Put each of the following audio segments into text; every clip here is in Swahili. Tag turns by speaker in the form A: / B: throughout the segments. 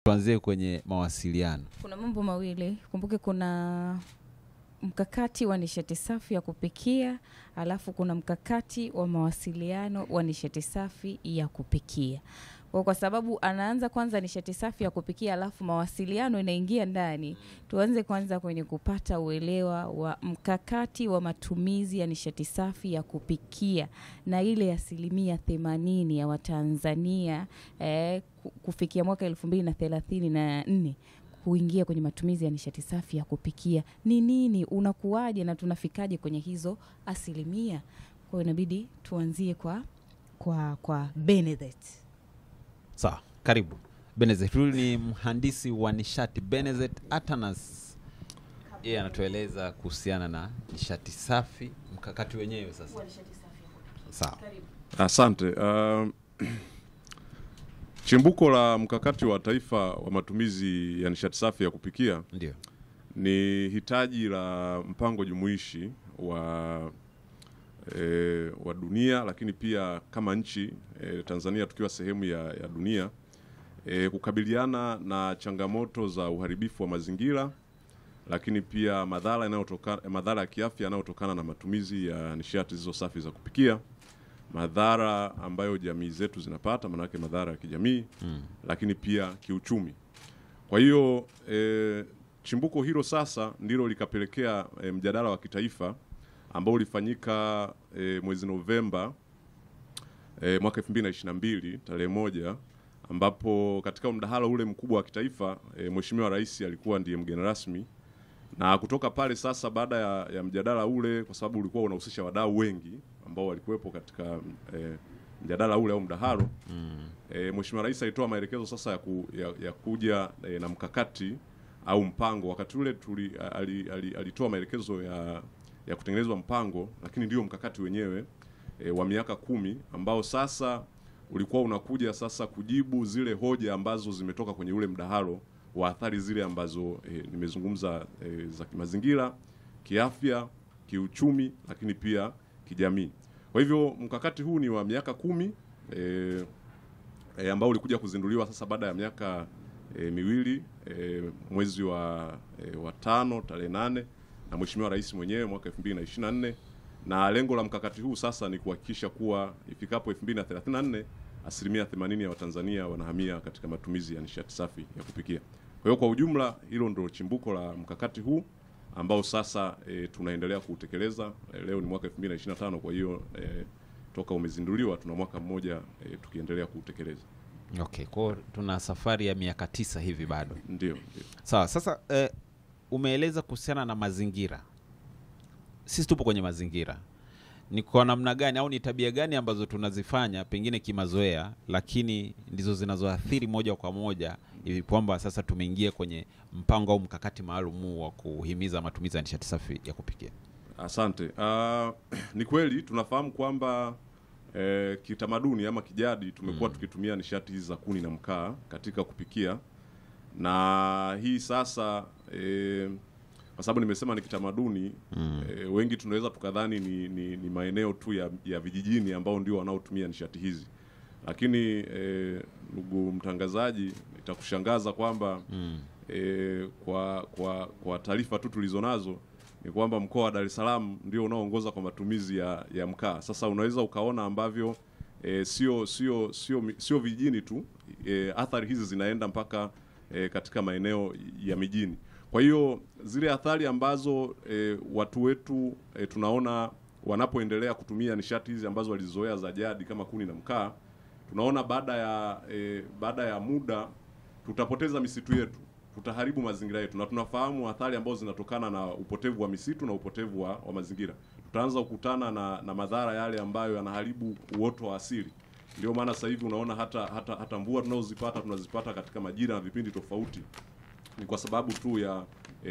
A: tuanzie kwenye mawasiliano.
B: Kuna mambo mawili. Kumbuke kuna mkakati wa nishati safi ya kupikia, alafu kuna mkakati wa mawasiliano wa nishati safi ya kupikia. Kwa sababu anaanza kwanza nishati safi ya kupikia, alafu mawasiliano inaingia ndani. Tuanze kwanza kwenye kupata uelewa wa mkakati wa matumizi ya nishati safi ya kupikia, na ile 80% ya Watanzania kufikia mwaka 2034 kuingia kwenye matumizi ya nishati safi ya kupikia. Ni nini, unakuaje na tunafikaje kwenye hizo 80%? Kwa hiyo inabidi tuanzie kwa Benedict.
A: Sawa, karibu. Benedict ni mhandisi wa nishati. Benedict Atanas, yeye anatueleza kuhusiana na nishati safi, mkakati wenyewe sasa.
B: Wa nishati safi ya kupikia.
A: Sawa.
B: Karibu.
C: Asante. Chimbuko la mkakati wa taifa wa matumizi ya nishati safi ya kupikia
A: ndio
C: ni hitaji la mpango jumuishi wa dunia, lakini pia kama nchi Tanzania tukiwa sehemu ya dunia kukabiliana na changamoto za uharibifu wa mazingira, lakini pia madhara ya kiafya yanayotokana na matumizi ya nishati hizo safi za kupikia, madhara ambayo jamii zetu zinapata, maana yake madhara ya kijamii, lakini pia kiuchumi. Kwa hiyo chimbuko hilo sasa ndilo likapelekea mjadala wa kitaifa ambao ulifanyika mwezi Novemba mwaka 2022 tarehe 1, ambapo katika mdahalo ule mkubwa wa kitaifa Mheshimiwa Rais alikuwa ndiye mgeni rasmi. Na kutoka pale sasa, baada ya mjadala ule, kwa sababu ulikuwa unahusisha wadau wengi ambao walikuwepo katika mjadala ule au mdahalo, Mheshimiwa Rais alitoa maelekezo sasa ya kuja na mkakati au mpango. Wakati ule alitoa maelekezo ya kutengenezwa mpango, lakini ndio mkakati wenyewe wa miaka 10 ambao sasa ulikuwa unakuja sasa kujibu zile hoja ambazo zimetoka kwenye ule mdahalo wa athari zile ambazo nimezungumza za kimazingira, kiafya, kiuchumi, lakini pia kijamii. Kwa hivyo mkakati huu ni wa miaka 10 ambao ulikuja kuzinduliwa sasa baada ya miaka miwili mwezi wa 5 tarehe 8 na Mheshimiwa Rais mwenyewe mwaka 2024, na lengo la mkakati huu sasa ni kuhakikisha kuwa ifikapo 2034 80% ya Watanzania wanahamia katika matumizi ya nishati safi ya kupikia. Kwa hiyo kwa ujumla hilo ndio chimbuko la mkakati huu ambao sasa tunaendelea kuutekeleza. Leo ni mwaka 2025, kwa hiyo toka umezinduliwa tuna mwaka mmoja tukiendelea kuutekeleza.
A: Okay, kwa tuna safari ya miaka 9 hivi bado.
C: Ndio.
A: Sawa, sasa umeeleza kuhusiana na mazingira. Sisi tupo kwenye mazingira. Ni kwa namna gani au ni tabia gani ambazo tunazifanya pengine kimazoea, lakini ndizo zinazoathiri moja kwa moja hivi kwamba sasa tumeingia kwenye mpango au mkakati maalum wa kuhimiza matumizi ya nishati safi ya kupikia?
C: Asante. Ni kweli tunafahamu kwamba kitamaduni ama kijadi tumekuwa tukitumia nishati hizi za kuni na mkaa katika kupikia, na hii sasa kwa sababu nimesema ni kitamaduni, wengi tunaweza tukadhani ni maeneo tu ya vijijini ambao ndio wanaotumia nishati hizi, lakini ndugu mtangazaji, itakushangaza kwamba kwa taarifa tu tulizonazo ni kwamba mkoa wa Dar es Salaam ndio unaoongoza kwa matumizi ya mkaa. Sasa unaweza ukaona ambavyo sio vijijini tu, athari hizi zinaenda mpaka katika maeneo ya mijini. Kwa hiyo zile athari ambazo watu wetu tunaona wanapoendelea kutumia nishati hizi ambazo walizoea za jadi kama kuni na mkaa, tunaona baada ya muda tutapoteza misitu yetu, tutaharibu mazingira yetu, na tunafahamu athari ambazo zinatokana na upotevu wa misitu na upotevu wa mazingira. Tutaanza kukutana na madhara yale ambayo yanaharibu uoto wa asili. Ndio maana sasa hivi unaona hata mvua tunazipata katika majira na vipindi tofauti, ni kwa sababu tu ya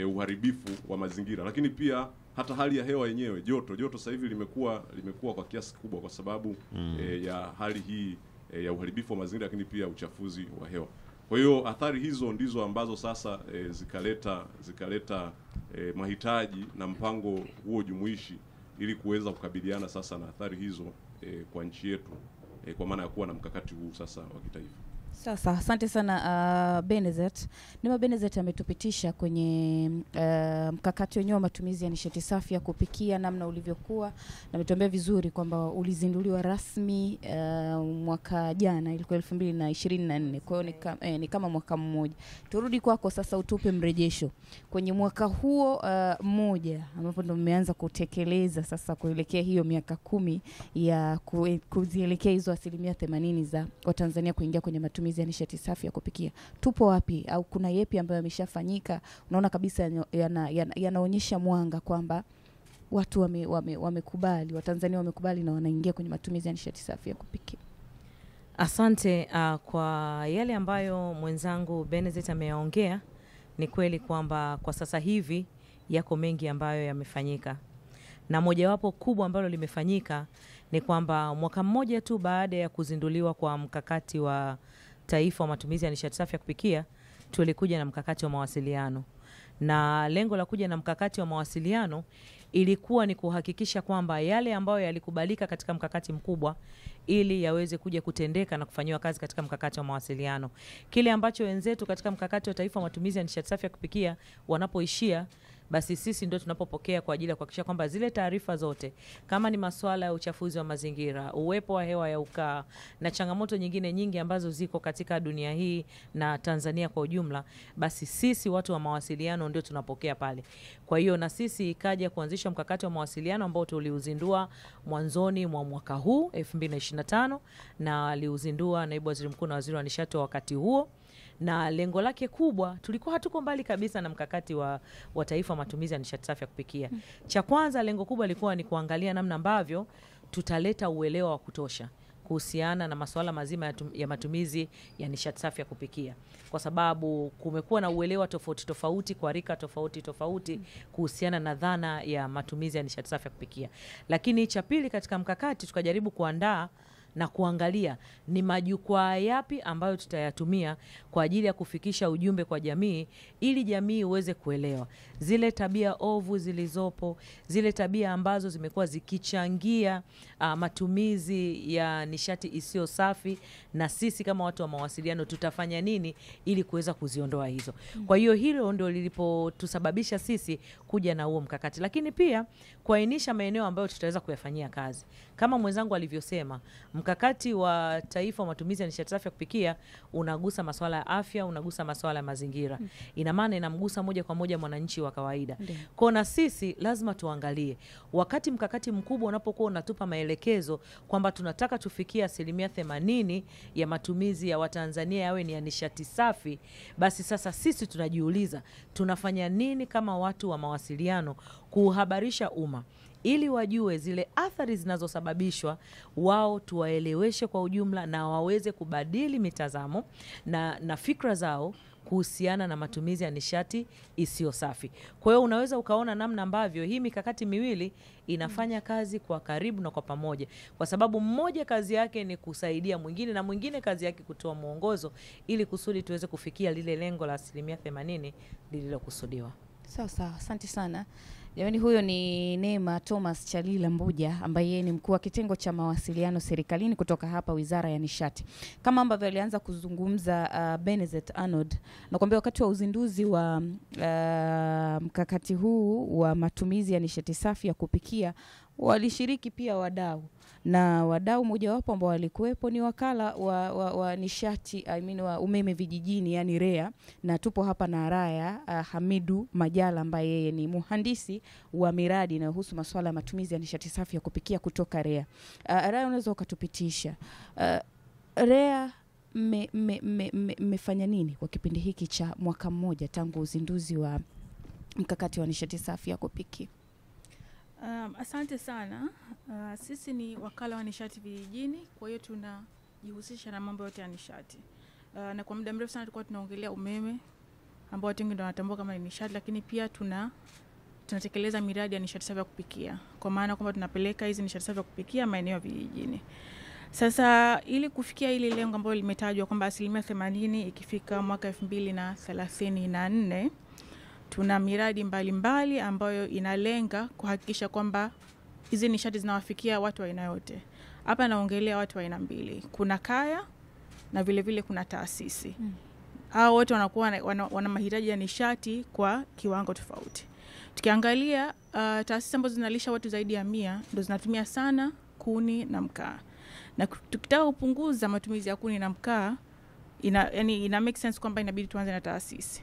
C: uharibifu wa mazingira. Lakini pia hata hali ya hewa yenyewe, joto sasa hivi limekuwa kwa kiasi kikubwa kwa sababu ya hali hii ya uharibifu wa mazingira, lakini pia uchafuzi wa hewa. Kwa hiyo athari hizo ndizo ambazo sasa zikaleta mahitaji na mpango huo jumuishi ili kuweza kukabiliana sasa na athari hizo kwa nchi yetu, kwa maana ya kuwa na mkakati huu sasa wa kitaifa.
B: Sasa asante sana Benezet. Neema Benezet ametupitisha kwenye mkakati wenyewe wa matumizi ya nishati safi ya kupikia, namna ulivyokuwa, na ametuambia vizuri kwamba ulizinduliwa rasmi mwaka jana, ilikuwa 2024. Kwa hiyo ni kama mwaka mmoja. Turudi kwako sasa, utupe mrejesho kwenye mwaka huo mmoja ambapo ndo mmeanza kutekeleza sasa kuelekea hiyo miaka 10 ya kuzielekea hizo 80% za Watanzania kuingia kwenye matumizi ya nishati safi ya kupikia. Tupo wapi, au kuna yepi ambayo yameshafanyika unaona kabisa yanaonyesha mwanga kwamba watu wamekubali, Watanzania wamekubali na wanaingia kwenye matumizi ya nishati safi ya kupikia?
D: Asante. Kwa yale ambayo mwenzangu Benezet ameyaongea, ni kweli kwamba kwa sasa hivi yako mengi ambayo yamefanyika, na mojawapo kubwa ambalo limefanyika ni kwamba mwaka mmoja tu baada ya kuzinduliwa kwa mkakati wa taifa wa matumizi ya nishati safi ya kupikia, tulikuja na mkakati wa mawasiliano. Na lengo la kuja na mkakati wa mawasiliano ilikuwa ni kuhakikisha kwamba yale ambayo yalikubalika katika mkakati mkubwa, ili yaweze kuja kutendeka na kufanywa kazi katika mkakati wa mawasiliano. Kile ambacho wenzetu katika mkakati wa taifa wa matumizi ya nishati safi ya kupikia wanapoishia, basi sisi ndio tunapopokea kwa ajili ya kuhakikisha kwamba zile taarifa zote, kama ni masuala ya uchafuzi wa mazingira, uwepo wa hewa ya ukaa na changamoto nyingine nyingi ambazo ziko katika dunia hii na Tanzania kwa ujumla, basi sisi watu wa mawasiliano ndio tunapokea pale. Kwa hiyo na sisi ikaja kuanzisha mkakati wa mawasiliano ambao tuliuzindua mwanzoni mwa mwaka huu 2025, na aliuzindua naibu waziri mkuu na waziri wa nishati wa wakati huo. Na lengo lake kubwa, tulikuwa hatuko mbali kabisa na mkakati wa taifa matumizi ya nishati safi ya kupikia. Cha kwanza, lengo kubwa lilikuwa ni kuangalia namna ambavyo tutaleta uelewa wa kutosha kuhusiana na masuala mazima ya matumizi ya nishati safi ya kupikia, kwa sababu kumekuwa na uelewa tofauti tofauti kwa rika tofauti tofauti kuhusiana na dhana ya matumizi ya nishati safi ya kupikia. Lakini cha pili, katika mkakati tukajaribu kuandaa na kuangalia ni majukwaa yapi ambayo tutayatumia kwa ajili ya kufikisha ujumbe kwa jamii, ili jamii uweze kuelewa zile tabia ovu zilizopo, zile tabia ambazo zimekuwa zikichangia matumizi ya nishati isiyo safi, na sisi kama watu wa mawasiliano tutafanya nini ili kuweza kuziondoa hizo. Kwa hiyo hilo ndio lilipotusababisha sisi kuja na huo mkakati, lakini pia kuainisha maeneo ambayo tutaweza kuyafanyia kazi. Kama mwenzangu alivyosema, mkakati wa taifa wa matumizi ya nishati safi ya kupikia unagusa masuala ya afya, unagusa masuala ya mazingira. Ina maana inamgusa moja kwa moja mwananchi wa kawaida. Kwa na sisi lazima tuangalie, wakati mkakati mkubwa unapokuwa unatupa maelekezo kwamba tunataka tufikie 80% ya matumizi ya Watanzania yawe ni ya nishati safi, basi sasa sisi tunajiuliza tunafanya nini kama watu wa mawasiliano kuhabarisha umma, ili wajue zile athari zinazosababishwa, wao tuwaeleweshe kwa ujumla na waweze kubadili mitazamo na fikra zao kuhusiana na matumizi ya nishati isiyo safi. Kwa hiyo unaweza ukaona namna ambavyo hii mikakati miwili inafanya kazi kwa karibu na kwa pamoja, kwa sababu mmoja kazi yake ni kusaidia mwingine na mwingine kazi yake kutoa mwongozo, ili kusudi tuweze kufikia lile lengo la 80% lililokusudiwa.
B: Sawa, asante sana. Jamani, huyo ni Neema Thomas Chalila Mbuja, ambaye yeye ni mkuu wa kitengo cha mawasiliano serikalini kutoka hapa Wizara ya Nishati. Kama ambavyo alianza kuzungumza Benezet Arnold, nakwambia wakati wa uzinduzi wa mkakati huu wa matumizi ya nishati safi ya kupikia, walishiriki pia wadau, na wadau mojawapo ambao walikuwepo ni wakala wa nishati wa umeme vijijini, yani REA, na tupo hapa na Raya Hamidu Majala ambaye yeye ni mhandisi wa miradi inayohusu masuala ya matumizi ya nishati safi ya kupikia kutoka REA. Raya, unaweza ukatupitisha REA mmefanya nini kwa kipindi hiki cha mwaka mmoja tangu uzinduzi wa mkakati wa nishati safi ya kupikia?
E: Asante sana. Sisi ni wakala wa nishati vijijini, kwa hiyo tunajihusisha na mambo yote ya nishati. Na kwa muda mrefu sana tulikuwa tunaongelea umeme ambao watu wengi ndio wanatambua kama ni nishati, lakini pia tunatekeleza miradi ya nishati safi ya kupikia, kwa maana kwamba tunapeleka hizi nishati safi ya kupikia maeneo ya vijijini. Sasa ili kufikia ile lengo ambalo limetajwa kwamba 80% ikifika mwaka 2034, tuna miradi mbalimbali ambayo inalenga kuhakikisha kwamba hizi nishati zinawafikia watu wa aina yote. Hapa naongelea watu wa aina mbili. Kuna kaya na vile vile kuna taasisi. Hao wote wanakuwa wana mahitaji ya nishati kwa kiwango tofauti. Tukiangalia taasisi ambazo zinalisha watu zaidi ya 100 ndio zinatumia sana kuni na mkaa. Na tukitaka kupunguza matumizi ya kuni na mkaa, ina make sense kwamba inabidi tuanze na taasisi.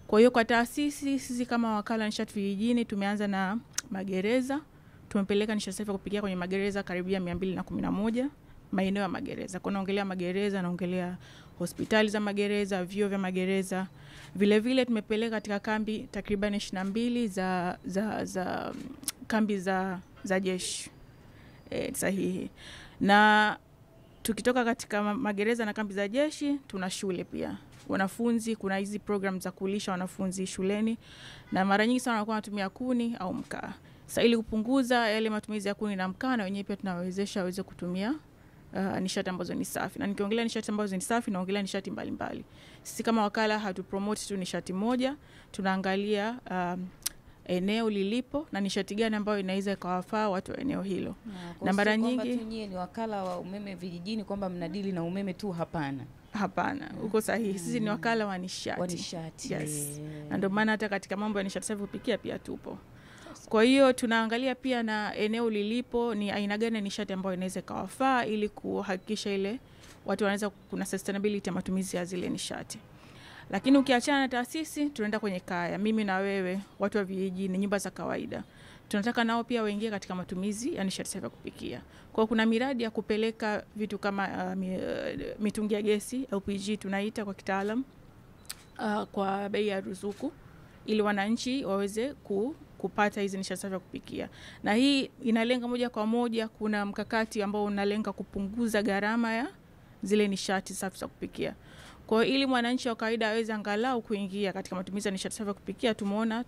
E: Kwa hiyo kwa taasisi, sisi kama wakala nishati vijijini tumeanza na magereza. Tumepeleka nishati safi ya kupikia kwenye magereza karibia 211 maeneo ya magereza. Kwa naongelea magereza, naongelea hospitali za magereza, vyuo vya magereza. Vile vile tumepeleka katika kambi takriban 22 za kambi za jeshi. Sahihi. Na tukitoka katika magereza na kambi za jeshi, tuna shule pia. Wanafunzi, kuna hizi program za kulisha wanafunzi shuleni, na mara nyingi sana wanakuwa wanatumia kuni au mkaa. Sasa ili kupunguza yale matumizi ya kuni na mkaa, na wenyewe pia tunawawezesha waweze kutumia nishati ambazo ni safi. Na nikiongelea nishati ambazo ni safi, naongelea nishati mbalimbali. Sisi kama wakala hatupromote tu nishati moja, tunaangalia eneo lilipo na nishati gani ambayo inaweza ikawafaa watu wa eneo hilo. Na mara nyingi
B: nyinyi ni wakala wa umeme vijijini kwamba mnadili na umeme tu, hapana. Uko sahihi. Sisi ni wakala wa nishati. Yes. Na ndio maana hata katika mambo ya nishati safi kupikia pia tupo. Kwa hiyo tunaangalia pia na eneo lilipo ni aina gani ya nishati ambayo inaweza ikawafaa, ili kuhakikisha ile watu wanaweza kuna sustainability ya matumizi ya zile nishati. Lakini ukiachana na taasisi, tunaenda kwenye kaya. Mimi na wewe, watu wa vijijini, nyumba za kawaida. Tunataka nao pia waingie katika matumizi ya nishati safi ya kupikia. Kwa kuna miradi ya kupeleka vitu kama mitungi ya gesi, LPG tunaita kwa kitaalam, kwa bei ya ruzuku, ili wananchi waweze kupata hizi nishati safi ya kupikia. Na hii inalenga moja kwa moja, kuna mkakati ambao unalenga kupunguza gharama ya zile nishati safi za kupikia. Kwa ili mwananchi wa kawaida aweze angalau kuingia katika matumizi ya nishati safi ya kupikia, tumeona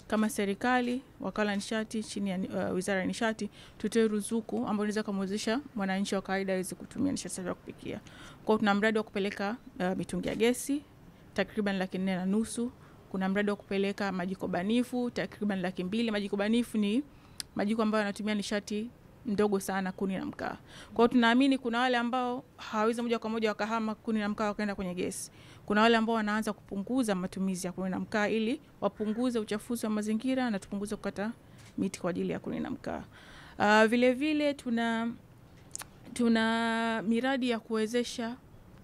B: kama serikali, wakala nishati chini ya Wizara ya Nishati, tutoe ruzuku ambayo inaweza kumwezesha mwananchi wa kawaida aweze kutumia nishati safi ya kupikia. Kwa tuna mradi wa kupeleka mitungi ya gesi takriban 450,000. Kuna mradi wa kupeleka majiko banifu takriban 200,000. Majiko banifu ni majiko ambayo yanatumia nishati ndogo sana, kuni na mkaa. Kwa hiyo tunaamini kuna wale ambao hawawezi moja kwa moja wakahama kuni na mkaa wakaenda kwenye gesi. Kuna wale ambao wanaanza kupunguza matumizi ya kuni na mkaa ili wapunguze uchafuzi wa mazingira na tupunguze kukata miti kwa ajili ya kuni na mkaa. Vile vile tuna miradi ya kuwezesha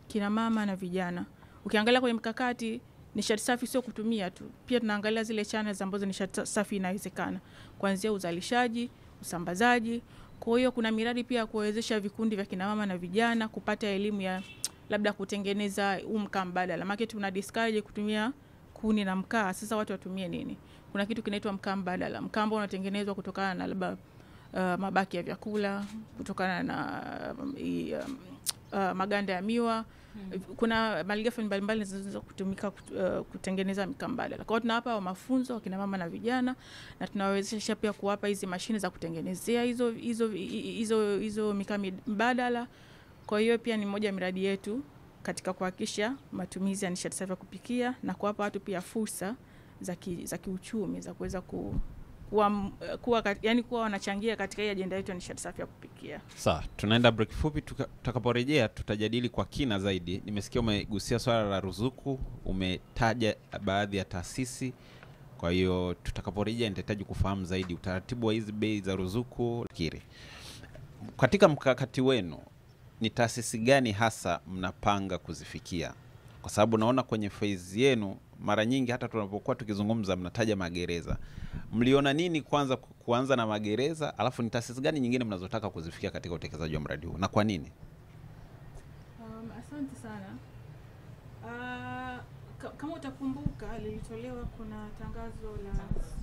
B: kina mama na vijana. Ukiangalia kwenye mkakati, nishati safi sio kutumia tu. Pia tunaangalia zile channels ambazo nishati safi inawezekana, kuanzia uzalishaji, usambazaji. Kwa hiyo kuna miradi pia kuwezesha vikundi vya kina mama na vijana kupata elimu ya labda kutengeneza mkaa mbadala. Maana tuna discourage kutumia kuni na mkaa. Sasa watu watumie nini? Kuna kitu kinaitwa mkaa mbadala. Mkaa ambao unatengenezwa kutokana na labda mabaki ya vyakula, kutokana na maganda ya miwa. Kuna malighafi mbalimbali zinazoweza kutumika kutengeneza mkaa mbadala. Kwa hiyo tunawapa mafunzo wa kina mama na vijana, na tunawawezesha pia kuwapa hizi mashine za kutengenezea hizo mikaa mbadala. Kwa hiyo pia ni moja ya miradi yetu katika kuhakikisha matumizi ya nishati safi ya kupikia, na kuwapa watu pia fursa za kiuchumi za kuweza kuwa wanachangia katika hii ajenda yetu ya nishati safi ya kupikia.
A: Sawa, tunaenda break fupi, tutakaporejea tutajadili kwa kina zaidi. Nimesikia umegusia swala la ruzuku, umetaja baadhi ya taasisi. Kwa hiyo tutakaporejea nitahitaji kufahamu zaidi utaratibu wa hizi bei za ruzuku. Katika mkakati wenu, ni taasisi gani hasa mnapanga kuzifikia? Kwa sababu naona kwenye phase yenu mara nyingi hata tunapokuwa tukizungumza mnataja magereza. Mliona nini kuanza na magereza, alafu ni taasisi gani nyingine mnazotaka kuzifikia katika utekelezaji wa mradi huu na kwa nini?
E: Asante sana. Kama utakumbuka, lilitolewa kuna tangazo la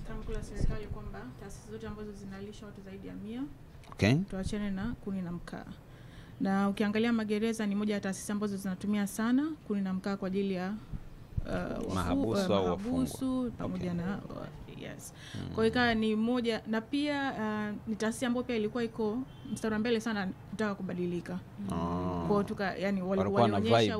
E: tamko la serikali kwamba taasisi zote ambazo zinalisha watu zaidi ya 100 tuachane na kuni na mkaa. Na ukiangalia magereza ni moja ya taasisi ambazo zinatumia sana kuni na mkaa kwa ajili ya mahabusu pamoja na yes. Kwa hiyo ni moja, na pia ni taasisi ambayo pia ilikuwa iko mstari mbele sana kutaka kubadilika. Kwa hiyo walionyesha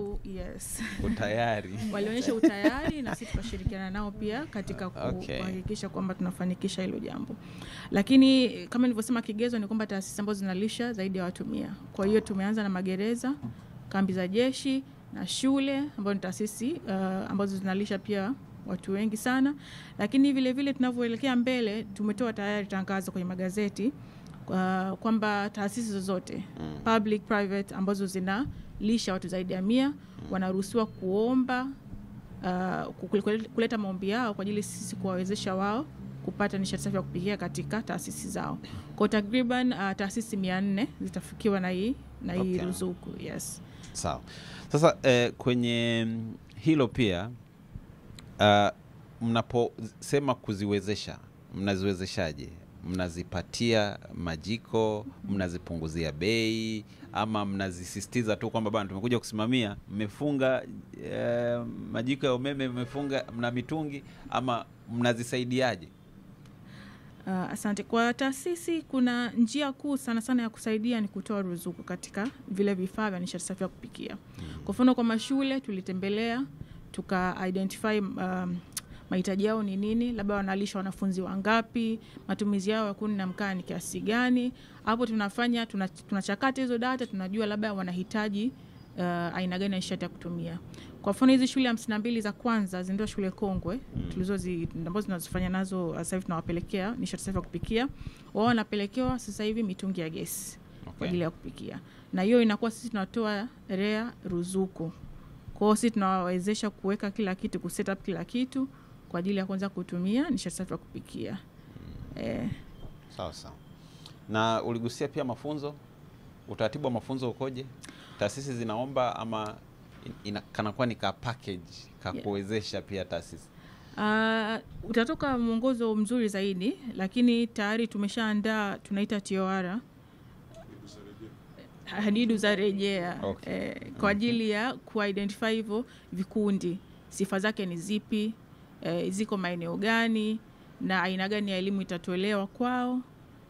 A: utayari.
E: Walionyesha utayari, na sisi tukashirikiana nao pia katika kuhakikisha kwamba tunafanikisha hilo jambo. Lakini kama nilivyosema, kigezo ni kwamba taasisi ambazo zinalisha zaidi ya watu 100. Kwa hiyo tumeanza na magereza, kambi za jeshi na shule ambazo ni taasisi ambazo zinalisha pia watu wengi sana. Lakini vile vile tunavyoelekea mbele, tumetoa tayari tangazo kwenye magazeti kwamba taasisi zozote public private ambazo zinalisha watu zaidi ya 100 wanaruhusiwa kuomba kuleta maombi yao kwa ajili sisi kuwawezesha wao kupata nishati safi ya kupikia katika taasisi zao. Kwa takriban taasisi 400 zitafikiwa na hii ruzuku. Yes.
A: Sawa. Sasa kwenye hilo pia mnaposema kuziwezesha, mnaziwezeshaje? Mnazipatia majiko, mnazipunguzia bei, ama mnazisisitiza tu kwamba bwana tumekuja kusimamia, mmefunga majiko ya umeme, mmefunga mna mitungi, ama mnazisaidiaje?
E: Asante. Kwa taasisi kuna njia kuu sana ya kusaidia ni kutoa ruzuku katika vile vifaa vya nishati safi ya kupikia. Kwa mfano kwa mashule tulitembelea, tuka identify mahitaji yao ni nini, labda wanalisha wanafunzi wangapi, matumizi yao ya kuni na mkaa ni kiasi gani. Hapo tunachakata hizo data, tunajua labda wanahitaji aina gani ya nishati ya kutumia. Kwa mfano hizi shule 52 za kwanza ndio shule kongwe ambazo tunazofanya nazo sasa hivi, tunawapelekea nishati safi ya kupikia. Wao wanapelekewa sasa hivi mitungi ya gesi kwa ajili ya kupikia. Na hiyo inakuwa sisi tunatoa REA ruzuku. Kwa hiyo sisi tunawawezesha kuweka kila kitu, kuset up kila kitu kwa ajili ya kuanza kutumia nishati safi ya kupikia.
A: Sawa. Na uligusia pia mafunzo. Utaratibu wa mafunzo ukoje? Taasisi zinaomba ama kanakuwa ni ka package kuwezesha pia taasisi?
E: Utatoka mwongozo mzuri zaidi, lakini tayari tumeshaandaa, tunaita TOR, hadidu za rejea. Kwa ajili ya kuidentify hivyo vikundi, sifa zake ni zipi, ziko maeneo gani, na aina gani ya elimu itatolewa kwao,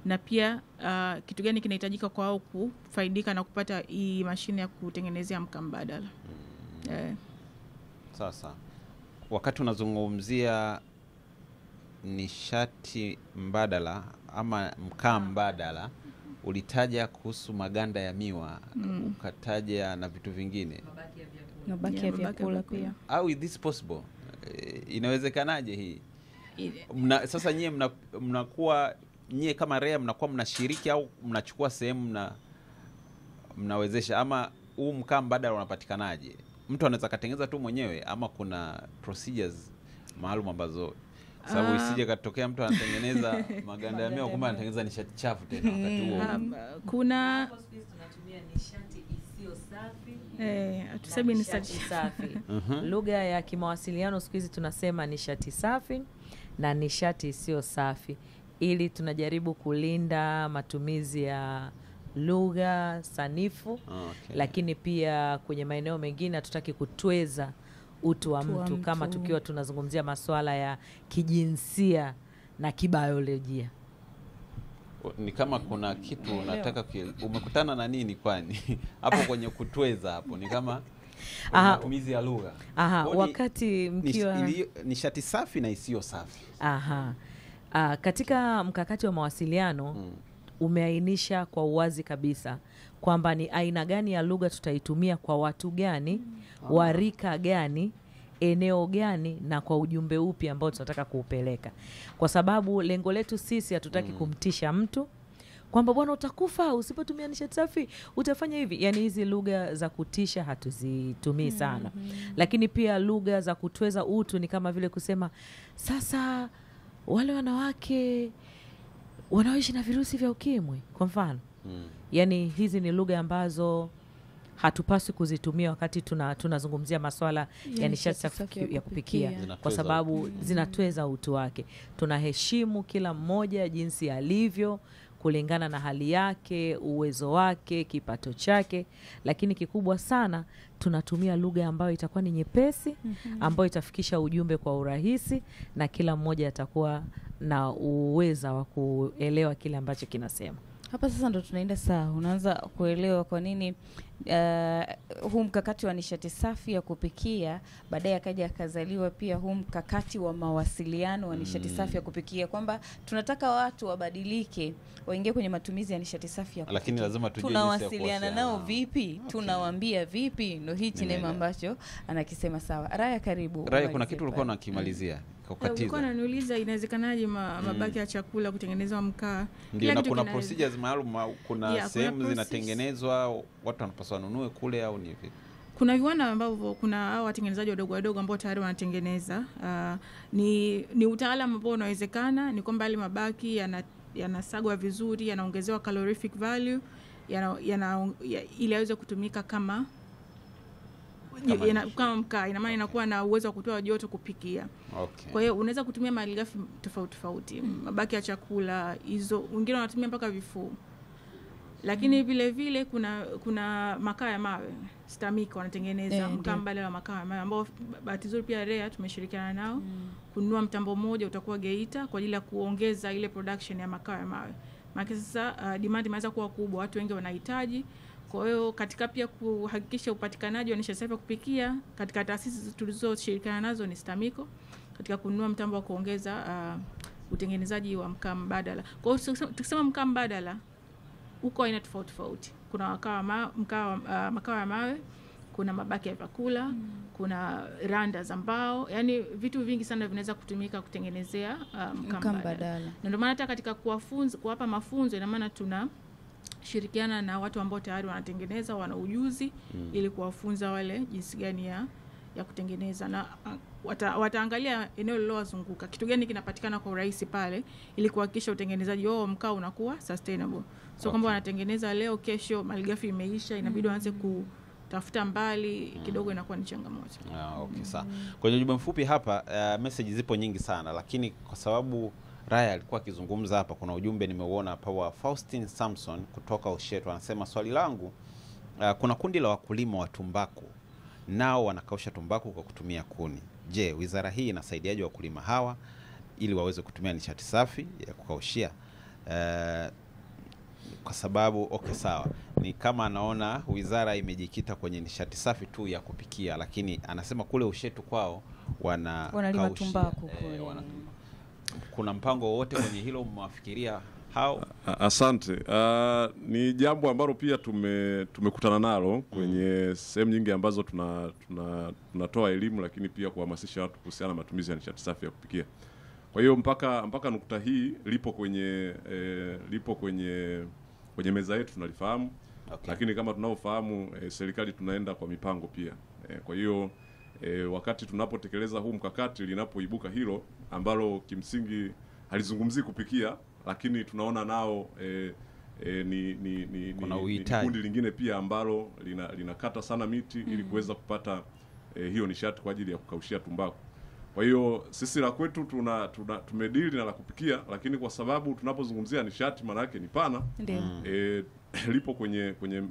E: na pia kitu gani kinahitajika kwao kufaidika na kupata hii mashine ya kutengenezea mkaa mbadala.
A: Sasa wakati unazungumzia nishati mbadala ama mkaa mbadala, ulitaja kuhusu maganda ya miwa, ukataja na vitu vingine,
B: mabaki ya vyakula pia.
A: How is this possible? Inawezekanaje hii? Sasa nyie mnakuwa nyie kama REA mnakuwa mnashiriki au mnachukua sehemu mnawezesha, ama huu mkaa mbadala unapatikanaje? Mtu anaweza katengeneza tu mwenyewe ama kuna procedures maalum ambazo, sababu isije katokea mtu anatengeneza maganda ya miwa kumbe anatengeneza nishati chafu tena wakati huo.
D: Kuna tunatumia nishati isiyo safi.
E: Tuseme nishati
D: safi. Lugha ya kimawasiliano siku hizi tunasema nishati safi na nishati isiyo safi, ili tunajaribu kulinda matumizi ya lugha sanifu. Lakini pia kwenye maeneo mengine hatutaki kutweza utu wa mtu, kama tukiwa tunazungumzia masuala ya kijinsia na kibiolojia.
A: Ni kama kuna kitu unataka umekutana na nini kwani hapo kwenye kutweza hapo ni kama matumizi ya lugha.
D: Wakati mkiwa
A: nishati safi na isiyo safi.
D: Katika mkakati wa mawasiliano umeainisha kwa uwazi kabisa kwamba ni aina gani ya lugha tutaitumia kwa watu gani, warika gani, eneo gani, na kwa ujumbe upi ambao tunataka kuupeleka. Kwa sababu lengo letu sisi hatutaki kumtisha mtu kwamba bwana utakufa usipotumia nishati safi, utafanya hivi. Yani hizi lugha za kutisha hatuzitumii sana. Lakini pia lugha za kutweza utu ni kama vile kusema sasa wale wanawake wanaoishi na virusi vya ukimwi kwa mfano. Yani hizi ni lugha ambazo hatupaswi kuzitumia wakati tunazungumzia masuala ya nishati safi ya kupikia, kwa sababu zinatweza utu wake. Tunaheshimu kila mmoja jinsi alivyo kulingana na hali yake, uwezo wake, kipato chake, lakini kikubwa sana tunatumia lugha ambayo itakuwa ni nyepesi, ambayo itafikisha ujumbe kwa urahisi, na kila mmoja atakuwa na uwezo wa kuelewa kile ambacho kinasema.
B: Hapa sasa ndo tunaenda sawa, unaanza kuelewa kwa nini huu mkakati wa nishati safi ya kupikia baadaye akaja akazaliwa pia huu mkakati wa mawasiliano wa nishati safi ya kupikia, kwamba tunataka watu wabadilike waingie kwenye matumizi ya nishati safi ya kupikia.
A: Lakini lazima tujue
B: tunawasiliana nao vipi, tunawaambia vipi, ndo hichi neema ambacho anakisema. Sawa, Raya karibu.
A: Raya, kuna kitu ulikuwa unakimalizia kukatiza.
E: Ulikuwa unaniuliza inawezekanaje mabaki ya chakula kutengenezwa mkaa.
A: Ndio, na kuna procedures maalum, kuna sehemu zinatengenezwa watu wanapaswa nunue kule au ni vipi?
E: Kuna viwanda ambavyo kuna hao watengenezaji wadogo ambao tayari wanatengeneza. Ni utaalamu ambao unawezekana, ni kwamba yale mabaki yanasagwa vizuri, yanaongezewa calorific value, ili yaweze kutumika kama mkaa. Ina maana inakuwa na uwezo wa kutoa joto kupikia.
A: Okay.
E: Kwa hiyo unaweza kutumia malighafi tofauti. Mabaki ya chakula hizo wengine wanatumia mpaka vifuu. Lakini vile vile kuna makaa ya mawe, STAMICO wanatengeneza mkaa mbadala wa makaa ya mawe ambao bahati nzuri pia REA tumeshirikiana nao kununua mtambo mmoja utakuwa Geita kwa ajili ya kuongeza ile production ya makaa ya mawe. Maana sasa demand imeanza kuwa kubwa, watu wengi wanahitaji. Kwa hiyo katika pia kuhakikisha upatikanaji wa nishati safi ya kupikia, katika taasisi tulizoshirikiana nazo ni STAMICO katika kununua mtambo wa kuongeza utengenezaji wa mkaa mbadala. Kwa hiyo tukisema mkaa mbadala uko aina tofauti. Kuna makaa ya mawe, kuna mabaki ya vyakula, kuna randa za mbao, yani vitu vingi sana vinaweza kutumika kutengenezea mkaa mbadala. Na ndio maana hata katika kuwapa mafunzo, ina maana tunashirikiana na watu ambao tayari wanatengeneza, wana ujuzi ili kuwafunza wale jinsi gani ya kutengeneza, na wataangalia eneo lililowazunguka kitu gani kinapatikana kwa urahisi pale ili kuhakikisha utengenezaji wao mkaa unakuwa sustainable. So kwamba wanatengeneza leo, kesho malighafi imeisha, inabidi waanze kutafuta mbali kidogo, inakuwa ni changamoto.
A: Okay, sawa. Kwenye ujumbe mfupi hapa message zipo nyingi sana, lakini kwa sababu Raya alikuwa akizungumza hapa, kuna ujumbe nimeuona hapa wa Faustin Samson kutoka Ushetu. Anasema swali langu, kuna kundi la wakulima wa tumbaku nao wanakausha tumbaku kwa kutumia kuni. Je, wizara hii inasaidiaje wakulima hawa ili waweze kutumia nishati safi ya kukaushia? Kwa sababu sawa, ni kama anaona wizara imejikita kwenye nishati safi tu ya kupikia, lakini anasema kule Ushetu kwao
B: wanalima tumbaku kule.
A: Kuna mpango wowote kwenye hilo mwafikiria hao?
C: Asante. Ni jambo ambalo pia tumekutana nalo kwenye sehemu nyingi ambazo tunatoa elimu, lakini pia kuhamasisha watu kuhusiana na matumizi ya nishati safi ya kupikia. Kwa hiyo mpaka nukta hii lipo kwenye meza yetu tunalifahamu. Okay. Lakini kama tunavyofahamu serikali tunaenda kwa mipango pia. Kwa hiyo wakati tunapotekeleza huu mkakati, linapoibuka hilo ambalo kimsingi halizungumzii kupikia, lakini tunaona nao ni kundi lingine pia ambalo linakata sana miti ili kuweza kupata hiyo nishati kwa ajili ya kukaushia tumbaku. Kwa hiyo sisi la kwetu tumedili na la kupikia, lakini kwa sababu tunapozungumzia nishati maana yake ni pana, lipo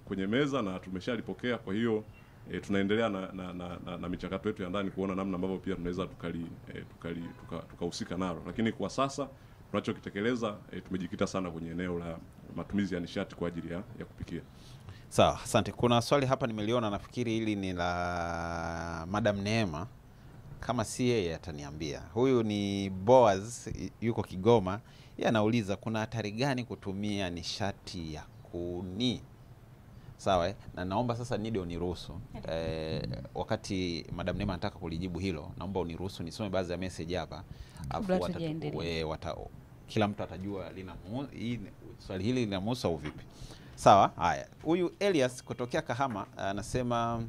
C: kwenye meza na tumeshalipokea. Kwa hiyo tunaendelea na michakato yetu ya ndani kuona namna ambavyo pia tunaweza tukahusika nalo, lakini kwa sasa tunachokitekeleza tumejikita sana kwenye eneo la matumizi ya nishati kwa ajili ya kupikia.
A: Sawa, asante. Kuna swali hapa nimeliona, nafikiri hili ni la Madam Neema, kama si yeye ataniambia. Huyu ni Boaz, yuko Kigoma. Yeye anauliza kuna hatari gani kutumia nishati ya kuni? Sawa, na naomba sasa Nide uniruhusu wakati Madam Neema anataka kulijibu hilo, naomba uniruhusu nisome baadhi ya message hapa, kila mtu atajua swali hili linamhusu au vipi. Sawa. Haya, huyu Elias kutokea Kahama anasema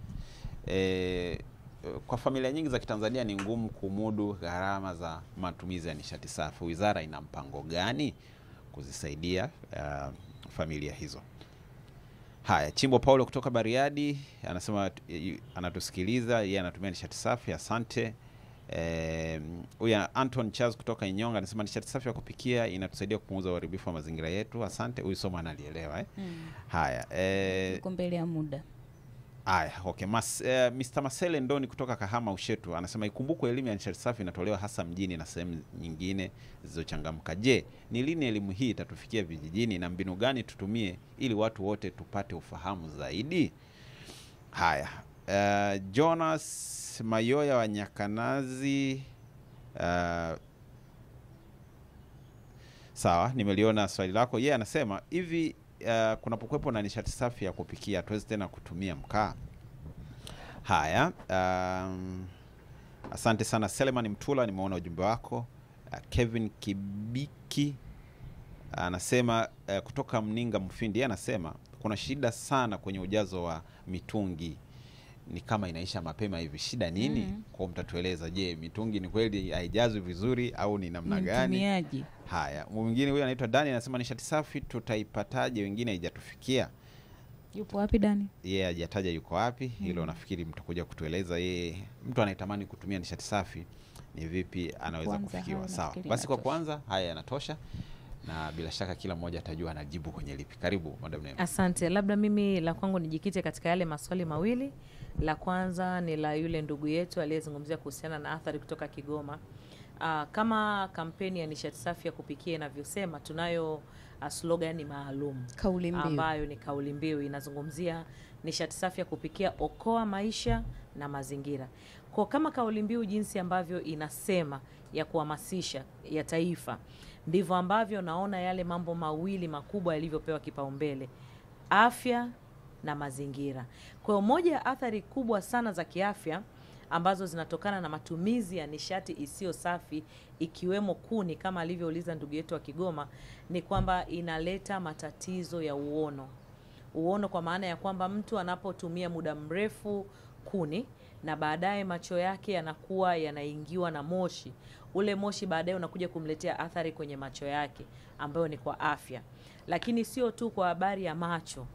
A: kwa familia nyingi za Kitanzania ni ngumu kumudu gharama za matumizi ya nishati safi. Wizara ina mpango gani kuzisaidia familia hizo? Haya, Chimbo Paulo kutoka Bariadi anasema anatusikiliza, yeye anatumia nishati safi, asante. Huyu Anton Charles kutoka Inyonga anasema nishati safi ya kupikia inatusaidia kupunguza uharibifu wa mazingira yetu, asante. Huyu somo analielewa Haya,
B: uko mbele ya muda.
A: Aya, okay. Mr. Masele Ndoni kutoka Kahama Ushetu anasema ikumbukwe elimu ya nishati safi inatolewa hasa mjini na sehemu nyingine zilizochangamka. Je, ni lini elimu hii itatufikia vijijini na mbinu gani tutumie ili watu wote tupate ufahamu zaidi? Haya, Jonas Mayoya wa Nyakanazi, sawa, nimeliona swali lako. Yeye anasema hivi, kunapokuwepo na nishati safi ya kupikia tuwezi tena kutumia mkaa? Haya, asante sana Seleman Mtula, nimeona ujumbe wako. Kevin Kibiki anasema kutoka Mninga Mufindi, yeye anasema kuna shida sana kwenye ujazo wa mitungi, ni kama inaisha mapema hivi, shida nini? Kwa mtatueleza, je, mitungi ni kweli haijazwi vizuri au ni namna gani? Haya, mwingine huyu anaitwa Dani anasema nishati safi tutaipataje, wengine haijatufikia.
B: Yupo wapi Dani?
A: Yeye hajataja yuko wapi. Hilo nafikiri mtakuja kutueleza. Yeye mtu anayetamani kutumia nishati safi ni vipi anaweza kufikiwa. Sawa, basi kwa kwanza haya yanatosha na bila shaka kila mmoja atajua anajibu kwenye lipi. Karibu Madam Neema.
D: Asante. Labda mimi la kwangu nijikite katika yale maswali mawili. La kwanza ni la yule ndugu yetu aliyezungumzia kuhusiana na athari kutoka Kigoma. Kama kampeni ya nishati safi ya kupikia inavyosema, tunayo slogan maalum,
B: kauli mbiu,
D: ambayo ni kauli mbiu inazungumzia nishati safi ya kupikia, okoa maisha na mazingira. Kwa kama kauli mbiu jinsi ambavyo inasema ya kuhamasisha ya taifa, ndivyo ambavyo naona yale mambo mawili makubwa yalivyopewa kipaumbele, afya na mazingira. Kwa moja ya athari kubwa sana za kiafya ambazo zinatokana na matumizi ya nishati isiyo safi ikiwemo kuni, kama alivyouliza ndugu yetu wa Kigoma, ni kwamba inaleta matatizo ya uono. Uono kwa maana ya kwamba mtu anapotumia muda mrefu kuni na baadaye macho yake yanakuwa yanaingiwa na moshi, ule moshi baadaye unakuja kumletea athari kwenye macho yake ambayo ni kwa afya. Lakini sio tu kwa habari ya macho,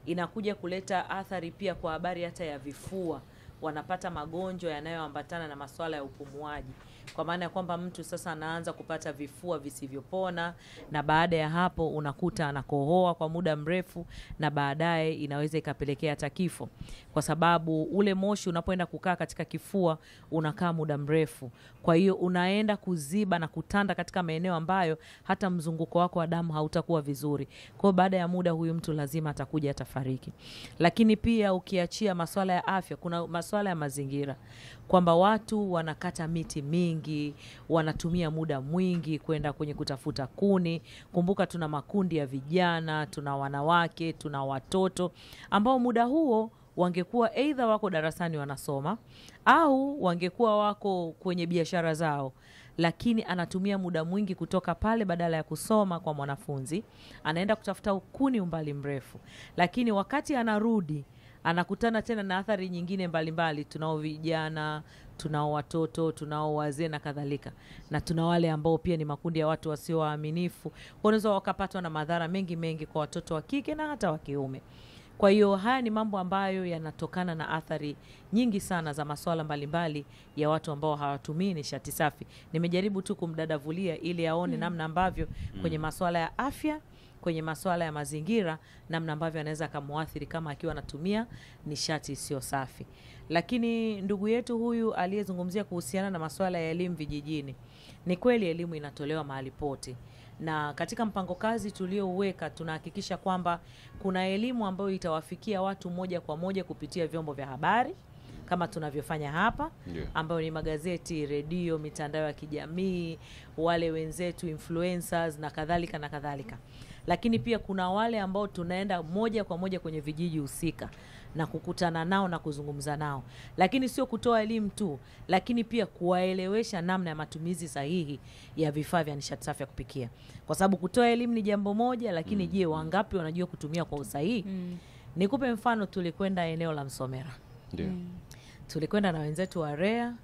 D: inakuja kuleta athari pia kwa habari hata ya vifua. Wanapata magonjwa yanayoambatana na masuala ya upumuaji, kwa maana ya kwamba mtu sasa anaanza kupata vifua visivyopona, na baada ya hapo unakuta anakohoa kwa muda mrefu, na baadaye inaweza ikapelekea hata kifo, kwa sababu ule moshi unapoenda kukaa katika kifua unakaa muda mrefu. Kwa hiyo unaenda kuziba na kutanda katika maeneo ambayo hata mzunguko wako wa damu hautakuwa vizuri. Kwa baada ya muda huyu mtu lazima atakuja atafariki. Lakini pia ukiachia masuala ya afya, kuna masuala ya mazingira, kwamba watu wanakata miti mingi, wanatumia muda mwingi kwenda kwenye kutafuta kuni. Kumbuka tuna makundi ya vijana, tuna wanawake, tuna watoto ambao muda huo wangekuwa aidha wako darasani wanasoma au wangekuwa wako kwenye biashara zao, lakini anatumia muda mwingi kutoka pale, badala ya kusoma kwa mwanafunzi anaenda kutafuta kuni umbali mrefu. Lakini wakati anarudi anakutana tena na athari nyingine mbalimbali. Tunao vijana, tunao watoto, tunao wazee na kadhalika, na tuna wale ambao pia ni makundi ya watu wasio waaminifu, wanaweza wakapatwa na madhara mengi kwa watoto wa kike na hata wa kiume. Kwa hiyo haya ni mambo ambayo yanatokana na athari nyingi sana za masuala mbalimbali ya watu ambao hawatumii nishati safi. Nimejaribu tu kumdadavulia ili aone namna ambavyo kwenye masuala ya afya, kwenye masuala ya mazingira, namna ambavyo anaweza kumuathiri kama akiwa anatumia nishati isiyo safi. Lakini ndugu yetu huyu aliyezungumzia kuhusiana na masuala ya elimu vijijini, ni kweli elimu inatolewa mahali pote, na katika mpango kazi tuliouweka tunahakikisha kwamba kuna elimu ambayo itawafikia watu moja kwa moja kupitia vyombo vya habari kama tunavyofanya hapa, ambayo ni magazeti, redio, mitandao ya kijamii, wale wenzetu influencers na kadhalika na kadhalika. Lakini pia kuna wale ambao tunaenda moja kwa moja kwenye vijiji husika na kukutana nao na kuzungumza nao. Lakini sio kutoa elimu tu, lakini pia kuwaelewesha namna ya matumizi sahihi ya vifaa vya nishati safi ya kupikia. Kwa sababu kutoa elimu ni jambo moja, lakini je, wangapi wanajua kutumia kwa usahihi? Nikupe mfano, tulikwenda eneo la Msomera.
A: Ndio.
D: Tulikwenda na wenzetu wa REA,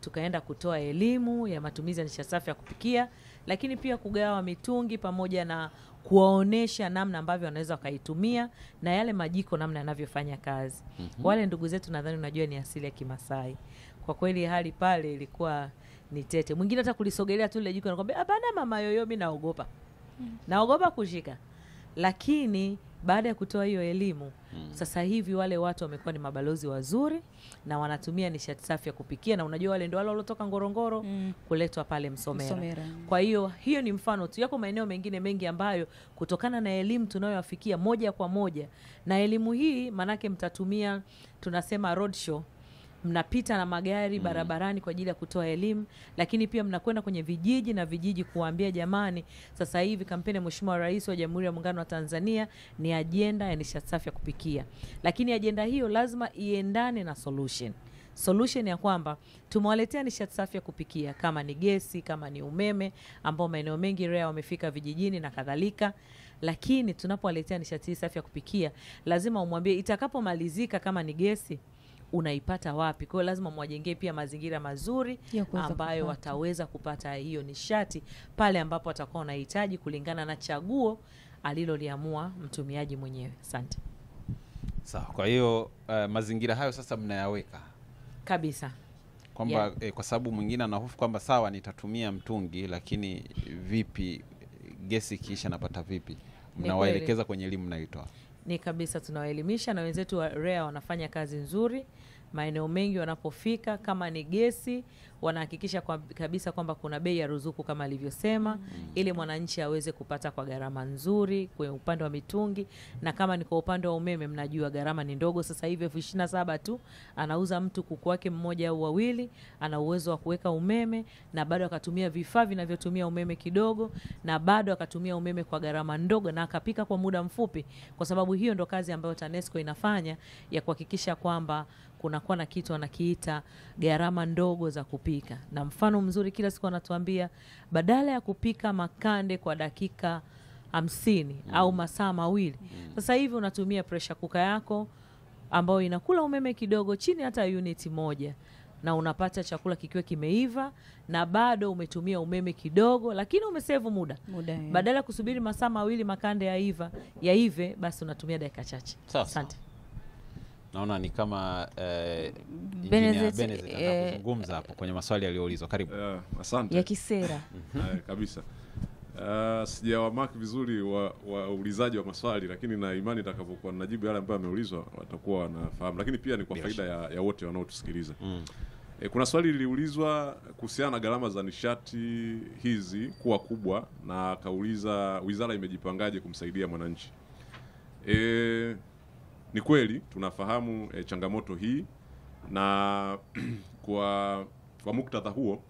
D: tukaenda kutoa elimu ya matumizi ya nishati safi ya kupikia, lakini pia kugawa mitungi pamoja na kuwaonesha namna ambavyo wanaweza wakaitumia na yale majiko namna yanavyofanya kazi. Wale ndugu zetu nadhani unajua ni asili ya Kimasai. Kwa kweli hali pale ilikuwa ni tete. Mwingine hata kulisogelea tu ile jiko anakuambia, "Hapana mama yoyo, mimi naogopa." Naogopa kushika. Lakini baada ya kutoa hiyo elimu sasa hivi wale watu wamekuwa ni mabalozi wazuri na wanatumia nishati safi ya kupikia, na unajua wale ndio wale waliotoka Ngorongoro kuletwa pale Msomera. Kwa hiyo ni mfano tu. Yako maeneo mengine mengi ambayo kutokana na elimu tunayowafikia moja kwa moja, na elimu hii manake mtatumia tunasema road show, mnapita na magari barabarani kwa ajili ya kutoa elimu, lakini pia mnakwenda kwenye vijiji na vijiji kuambia jamani, sasa hivi kampeni ya Mheshimiwa Rais wa Jamhuri ya Muungano wa Tanzania ni ajenda ya nishati safi ya kupikia. Lakini ajenda hiyo lazima iendane na solution ya kwamba tumewaletea nishati safi ya kupikia, kama ni gesi, kama ni umeme ambao maeneo mengi REA wamefika vijijini na kadhalika. Lakini tunapowaletea nishati safi ya kupikia lazima umwambie itakapomalizika kama ni gesi unaipata wapi. Kwa hiyo lazima mwajengee pia mazingira mazuri ambayo wataweza kupata hiyo nishati pale ambapo watakuwa wanahitaji kulingana na chaguo aliloliamua mtumiaji mwenyewe. Asante.
A: Sawa. Kwa hiyo mazingira hayo sasa mnayaweka
D: kabisa
A: kwamba kwa sababu mwingine anahofu kwamba sawa nitatumia mtungi, lakini vipi gesi kiisha napata vipi? Mnawaelekeza kwenye elimu mnaitoa.
D: Ni kabisa, tunawaelimisha na wenzetu wa REA wanafanya kazi nzuri. Maeneo mengi wanapofika, kama ni gesi wanahakikisha kabisa kwamba kuna bei ya ruzuku kama alivyosema, ili mwananchi aweze kupata kwa gharama nzuri kwa upande wa mitungi. Na kama ni kwa upande wa umeme, mnajua gharama ni ndogo sasa hivi, 27,000 tu anauza mtu kuku wake mmoja au wawili, ana uwezo wa kuweka umeme na bado akatumia vifaa vinavyotumia umeme kidogo, na bado akatumia umeme kwa gharama ndogo, na akapika kwa muda mfupi, kwa sababu hiyo ndo kazi ambayo TANESCO inafanya ya kuhakikisha kwamba kunakuwa na kitu anakiita gharama ndogo za kupika. Na mfano mzuri kila siku anatuambia badala ya kupika makande kwa dakika 50 au masaa mawili, sasa hivi unatumia pressure cooker yako ambayo inakula umeme kidogo, chini hata unit moja, na unapata chakula kikiwa kimeiva na bado umetumia umeme kidogo, lakini umesave muda. Badala ya kusubiri masaa mawili makande yaive, basi unatumia dakika chache. Asante.
A: Naona ni kama Benezet anazungumza hapo kwenye maswali yaliyoulizwa. Karibu.
C: Asante.
B: Ya kisera.
C: Kabisa. Sijawamaki vizuri waulizaji wa maswali, lakini na imani nitakapokuwa najibu yale ambayo ameulizwa watakuwa wanafahamu, lakini pia ni kwa faida ya wote wanaotusikiliza. Kuna swali liliulizwa kuhusiana na gharama za nishati hizi kuwa kubwa, na akauliza wizara imejipangaje kumsaidia mwananchi. Ni kweli tunafahamu changamoto hii, na kwa muktadha huo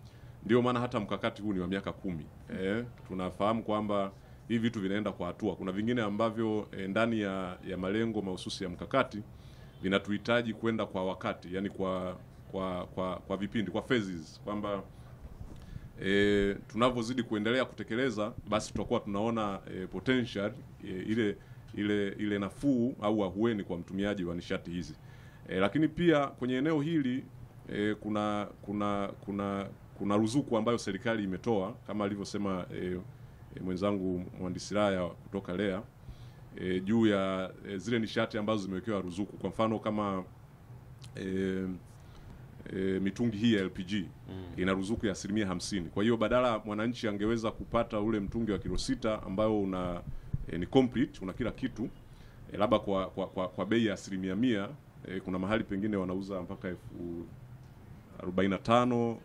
C: ndio maana hata mkakati huu ni wa miaka 10. Tunafahamu kwamba hivi vitu vinaenda kwa hatua. Kuna vingine ambavyo ndani ya malengo mahususi ya mkakati vinatuhitaji kwenda kwa wakati, yani kwa vipindi, kwa phases, kwamba tunavyozidi kuendelea kutekeleza basi tutakuwa tunaona potential ile nafuu au ahueni kwa mtumiaji wa nishati hizi. Lakini pia kwenye eneo hili kuna ruzuku ambayo serikali imetoa kama alivyosema mwenzangu mhandisi Raya kutoka REA juu ya zile nishati ambazo zimewekewa ruzuku. Kwa mfano kama mitungi hii ya LPG ina ruzuku ya 50%. Kwa hiyo badala mwananchi angeweza kupata ule mtungi wa kilo 6 ambao una ni complete, una kila kitu labda kwa bei ya 100%, kuna mahali pengine wanauza mpaka 45,000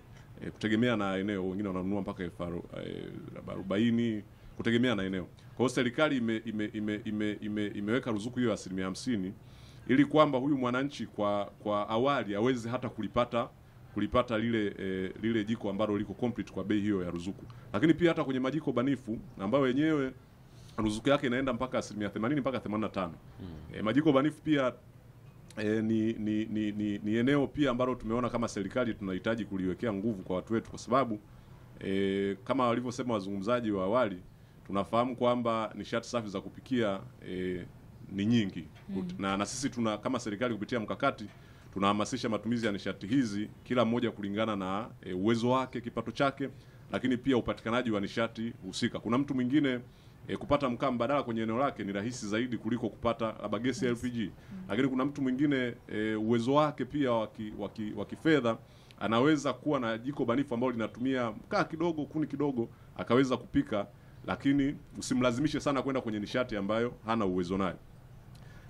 C: kutegemea na eneo, wengine wananunua mpaka 40,000 kutegemea na eneo. Kwa hiyo serikali imeweka ruzuku hiyo ya 50% ili kwamba huyu mwananchi kwa awali aweze hata kulipata lile jiko ambalo liko complete kwa bei hiyo ya ruzuku. Lakini pia hata kwenye majiko banifu ambayo yenyewe ruzuku yake inaenda mpaka 80% mpaka 85%. Majiko banifu pia ni eneo pia ambalo tumeona kama serikali tunahitaji kuliwekea nguvu kwa watu wetu, kwa sababu kama walivyosema wazungumzaji wa awali, tunafahamu kwamba nishati safi za kupikia ni nyingi. Na sisi kama serikali kupitia mkakati tunahamasisha matumizi ya nishati hizi, kila mmoja kulingana na uwezo wake, kipato chake, lakini pia upatikanaji wa nishati husika. Kuna mtu mwingine kupata mkaa mbadala kwenye eneo lake ni rahisi zaidi kuliko kupata labda gesi ya LPG. Lakini kuna mtu mwingine uwezo wake pia wa kifedha anaweza kuwa na jiko banifu ambalo linatumia mkaa kidogo, kuni kidogo, akaweza kupika, lakini usimlazimishe sana kwenda kwenye nishati ambayo hana uwezo nayo.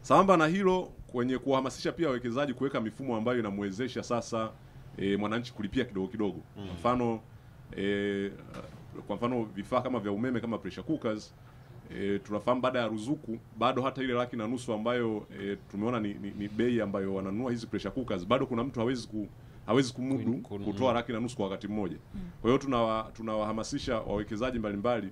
C: Sambamba na hilo, kwenye kuhamasisha pia wawekezaji kuweka mifumo ambayo inamwezesha sasa mwananchi kulipia kidogo kidogo. Kwa mfano vifaa kama vya umeme kama pressure cookers, tunafahamu baada ya ruzuku bado hata ile 1,500,000 ambayo tumeona ni bei ambayo wananunua hizi pressure cookers, bado kuna mtu hawezi kumudu kutoa 1,500,000 kwa wakati mmoja. Kwa hiyo tunawahamasisha wawekezaji mbalimbali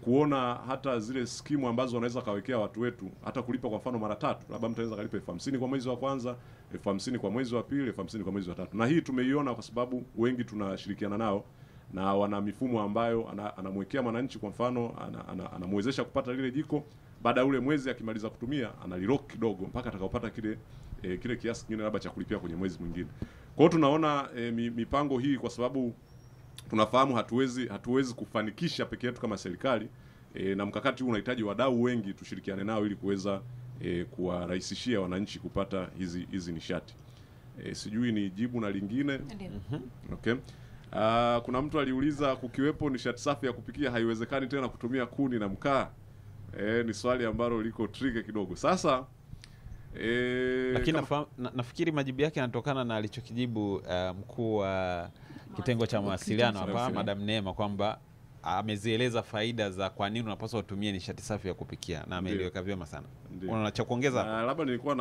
C: kuona hata zile skimu ambazo wanaweza kawekea watu wetu, hata kulipa kwa mfano mara 3, labda mtu anaweza kalipa 50,000 kwa mwezi wa kwanza, 50,000 kwa mwezi wa pili, 50,000 kwa mwezi wa tatu. Na hii tumeiona kwa sababu wengi tunashirikiana nao na wana mifumo ambayo anamwekea mwananchi, kwa mfano anamwezesha kupata lile jiko, baada ya ule mwezi akimaliza kutumia analilock kidogo mpaka atakapopata kile kiasi kingine labda cha kulipia kwenye mwezi mwingine. Kwa hiyo tunaona mipango hii, kwa sababu tunafahamu hatuwezi kufanikisha peke yetu kama serikali, na mkakati huu unahitaji wadau wengi tushirikiane nao ili kuweza kuwarahisishia wananchi kupata hizi nishati. Sijui ni jibu na lingine. Okay. Kuna mtu aliuliza, kukiwepo nishati safi ya kupikia haiwezekani tena kutumia kuni na mkaa. Ni swali ambalo liko tricky kidogo. Sasa
A: lakini nafikiri majibu yake yanatokana na alichokijibu mkuu wa kitengo cha mawasiliano hapa, Madam Neema, kwamba amezieleza faida za kwa nini unapaswa utumie nishati safi ya kupikia na ameeleweka vyema sana. Una cha kuongeza?
C: Labda nilikuwa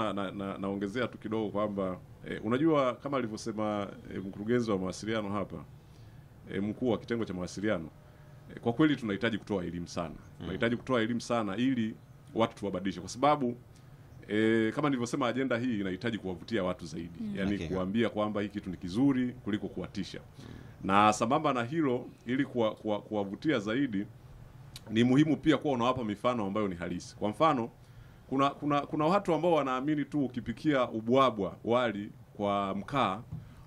C: naongezea tu kidogo kwamba unajua kama alivyosema mkurugenzi wa mawasiliano hapa, mkuu wa kitengo cha mawasiliano, kwa kweli tunahitaji kutoa elimu sana. Tunahitaji kutoa elimu sana ili watu tuwabadilishe, kwa sababu kama nilivyosema, ajenda hii inahitaji kuwavutia watu zaidi. Yaani kuambia kwamba hiki kitu ni kizuri kuliko kuwatisha. Na sambamba na hilo, ili kuwavutia zaidi, ni muhimu pia kuwa unawapa mifano ambayo ni halisi. Kwa mfano, kuna watu ambao wanaamini tu ukipikia ubwabwa, wali kwa mkaa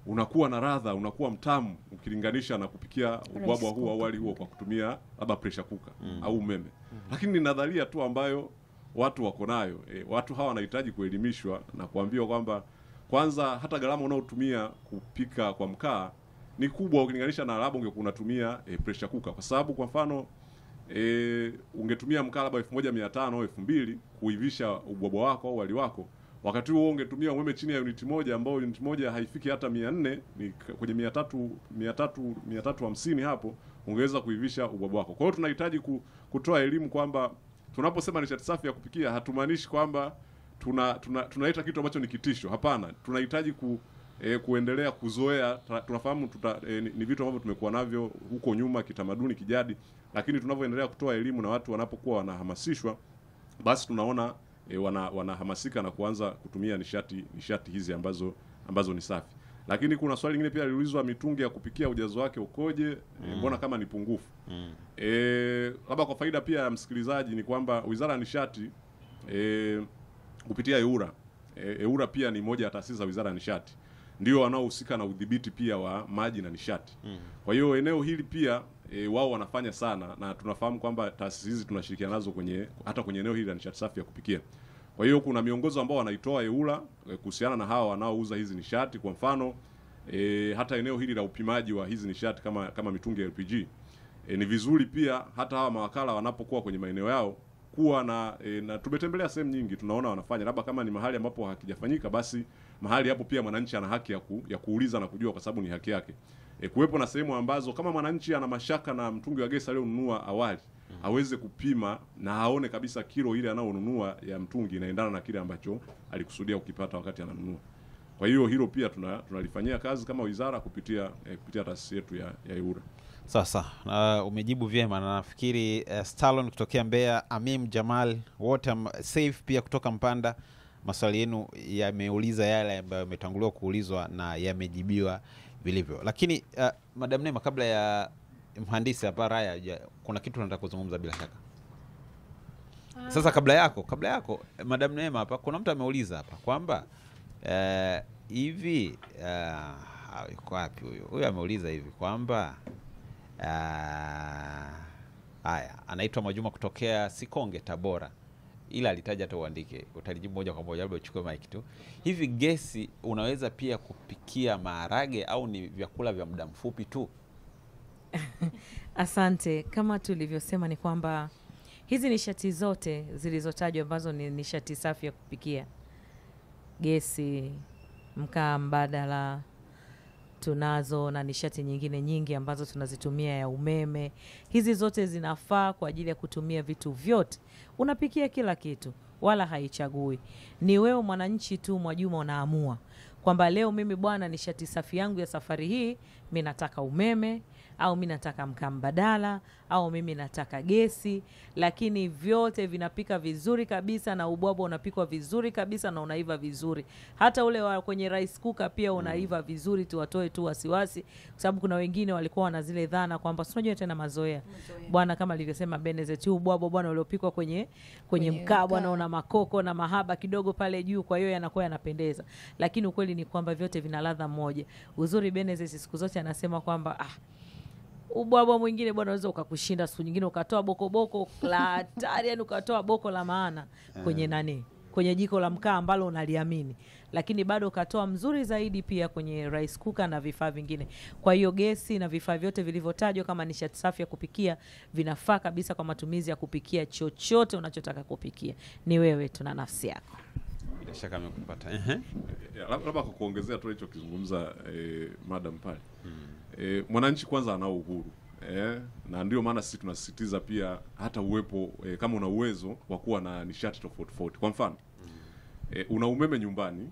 C: unakuwa na ladha, unakuwa mtamu ukilinganisha na kupikia ubwabwa huo au wali huo kwa kutumia labda pressure cooker au umeme. Lakini ni nadharia tu ambayo watu wako nayo. Watu hawa wanahitaji kuelimishwa na kuambiwa kwamba kwanza hata gharama unaotumia kupika kwa mkaa ni kubwa ukilinganisha na labda ungekuwa unatumia pressure cooker. Kwa sababu kwa mfano ungetumia mkaa labda 1,500 au 2,000 kuivisha ubwabwa wako au wali wako, wakati huo ungetumia umeme chini ya unit moja, ambao unit moja haifiki hata 400, ni kwenye 350 hapo ungeweza kuivisha ubwabwa wako. Kwa hiyo tunahitaji kutoa elimu kwamba tunaposema nishati safi ya kupikia hatumaanishi kwamba tunaleta kitu ambacho ni kitisho. Hapana, tunahitaji kuendelea kuzoea. Tunafahamu ni vitu ambavyo tumekuwa navyo huko nyuma kitamaduni, kijadi, lakini tunavyoendelea kutoa elimu na watu wanapokuwa wanahamasishwa, basi tunaona wanahamasika na kuanza kutumia nishati hizi ambazo ni safi. Lakini kuna swali lingine pia liliulizwa, mitungi ya kupikia ujazo wake ukoje? Mbona kama ni pungufu? Labda kwa faida pia ya msikilizaji ni kwamba Wizara ya Nishati kupitia EWURA pia ni moja ya taasisi za Wizara ya Nishati, ndio wanaohusika na udhibiti pia wa maji na nishati. Kwa hiyo eneo hili pia wao wanafanya sana, na tunafahamu kwamba taasisi hizi tunashirikiana nazo hata kwenye eneo hili la nishati safi ya kupikia. Kwa hiyo kuna miongozo ambao wanaitoa EWURA kuhusiana na hawa wanaouza hizi nishati. Kwa mfano hata eneo hili la upimaji wa hizi nishati kama mitungi ya LPG, ni vizuri pia hata hawa mawakala wanapokuwa kwenye maeneo yao kuwa na tumetembelea sehemu nyingi, tunaona wanafanya, labda kama ni mahali ambapo hakijafanyika, basi mahali hapo pia mwananchi ana haki ya kuuliza na kujua, kwa sababu ni haki yake. Kuwepo na sehemu ambazo kama mwananchi ana mashaka na mtungi wa gesi alionunua awali, aweze kupima na aone kabisa kilo ile anaonunua ya mtungi inaendana na kile ambacho alikusudia ukipata wakati ananunua. Kwa hiyo hilo pia tunalifanyia kazi kama wizara kupitia taasisi yetu ya EWURA.
A: Sasa umejibu vyema, na nafikiri Stalon kutokea Mbeya, Amim Jamal, wote Safe pia kutoka Mpanda, maswali yenu yameuliza yale ambayo yametanguliwa kuulizwa na yamejibiwa vilivyo. Lakini Madam Neema, kabla ya mhandisi hapa Raya, kuna kitu nataka kuzungumza bila shaka. Sasa kabla yako Madam Neema, hapa kuna mtu ameuliza hapa kwamba hivi yuko wapi huyo ameuliza hivi kwamba haya, anaitwa Majuma kutokea Sikonge, Tabora, ila alitaja hata uandike, utalijibu moja kwa moja, labda uchukue mic tu. Hivi gesi unaweza pia kupikia maharage au ni vyakula vya muda mfupi tu?
D: Asante. Kama tulivyosema ni kwamba Hizi nishati zote zilizotajwa ambazo ni nishati safi ya kupikia, gesi, mkaa mbadala, tunazo na nishati nyingine nyingi ambazo tunazitumia ya umeme. Hizi zote zinafaa kwa ajili ya kutumia vitu vyote. Unapikia kila kitu, wala haichagui. Ni wewe mwananchi tu Mwajuma unaamua kwamba leo mimi bwana, nishati safi yangu ya safari hii mimi nataka umeme, au mimi nataka mkaa mbadala, au mimi nataka gesi, lakini vyote vinapika vizuri kabisa, na ubwabwa unapikwa vizuri kabisa na unaiva vizuri. Hata ule wa kwenye rice cooker pia unaiva vizuri tu, watoe tu wasiwasi, kwa sababu kuna wengine walikuwa na zile dhana kwamba unajua tena mazoea. Bwana, kama alivyosema Benezet, ubwabwa bwana uliopikwa kwenye mkaa bwana una makoko na mahaba kidogo pale juu, kwa hiyo yanakuwa yanapendeza. Lakini ukweli ni kwamba vyote vina ladha moja. Uzuri Benezet siku zote anasema kwamba ubwabwa mwingine bwana unaweza ukakushinda, siku nyingine ukatoa boko la hatari, yani ukatoa boko la maana kwenye jiko la mkaa ambalo unaliamini, lakini bado ukatoa mzuri zaidi pia kwenye rice cooker na vifaa vingine. Kwa hiyo gesi na vifaa vyote vilivyotajwa kama nishati safi ya kupikia vinafaa kabisa kwa matumizi ya kupikia chochote unachotaka kupikia. Ni wewe tuna nafsi yako.
A: Bila shaka nimekupata.
C: Labda kwa kuongezea tu hicho kizungumza madam pale. Mwananchi kwanza anao uhuru. Na ndio maana sisi tunasisitiza pia hata uwepo kama una uwezo wa kuwa na nishati tofauti. Kwa mfano, una umeme nyumbani,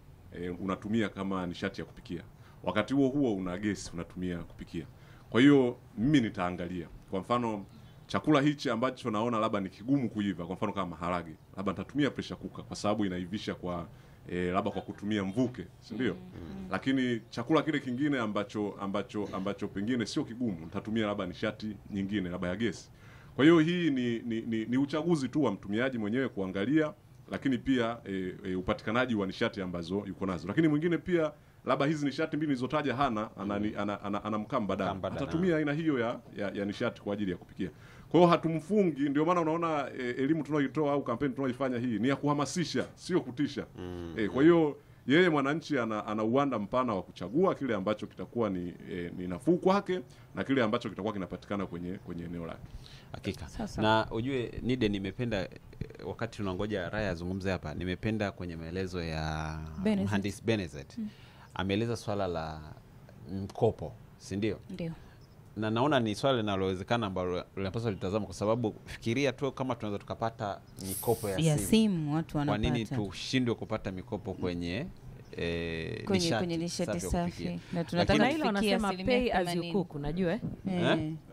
C: unatumia kama nishati ya kupikia. Wakati huo una gesi unatumia kupikia. Kwa hiyo mimi nitaangalia. Kwa mfano, chakula hichi ambacho naona labda ni kigumu kuiva, kwa mfano kama maharage, labda nitatumia pressure cooker kwa sababu inaivisha kwa labda kwa kutumia mvuke, si ndio? Lakini chakula kile kingine ambacho pengine sio kigumu, nitatumia labda nishati nyingine labda ya gesi. Kwa hiyo hii ni uchaguzi tu wa mtumiaji mwenyewe kuangalia, lakini pia upatikanaji wa nishati ambazo yuko nazo. Lakini mwingine pia labda hizi nishati mbili nilizotaja ana mkaa mbadala, atatumia aina hiyo ya nishati kwa ajili ya kupikia. Kwa hiyo hatumfungi. Ndio maana unaona elimu tunayoitoa au kampeni tunayoifanya hii ni ya kuhamasisha, sio kutisha. Kwa hiyo yeye mwananchi ana uwanda mpana wa kuchagua kile ambacho kitakuwa ni nafuu kwake na kile ambacho kitakuwa kinapatikana kwenye eneo lake.
A: Hakika. Na ujue Nide, nimependa wakati tunangoja Raya azungumze hapa, nimependa kwenye maelezo ya Mhandisi Benezet. Ameeleza swala la mkopo, si ndio?
B: Ndio.
A: Na naona ni swala linalowezekana ambalo linapaswa litazama, kwa sababu fikiria tu kama tunaweza tukapata mikopo ya simu,
B: watu wanapata.
A: Kwa nini tushindwe kupata mikopo kwenye
B: nishati safi?
D: Na tunataka hilo wanasema pay as you cook, unajua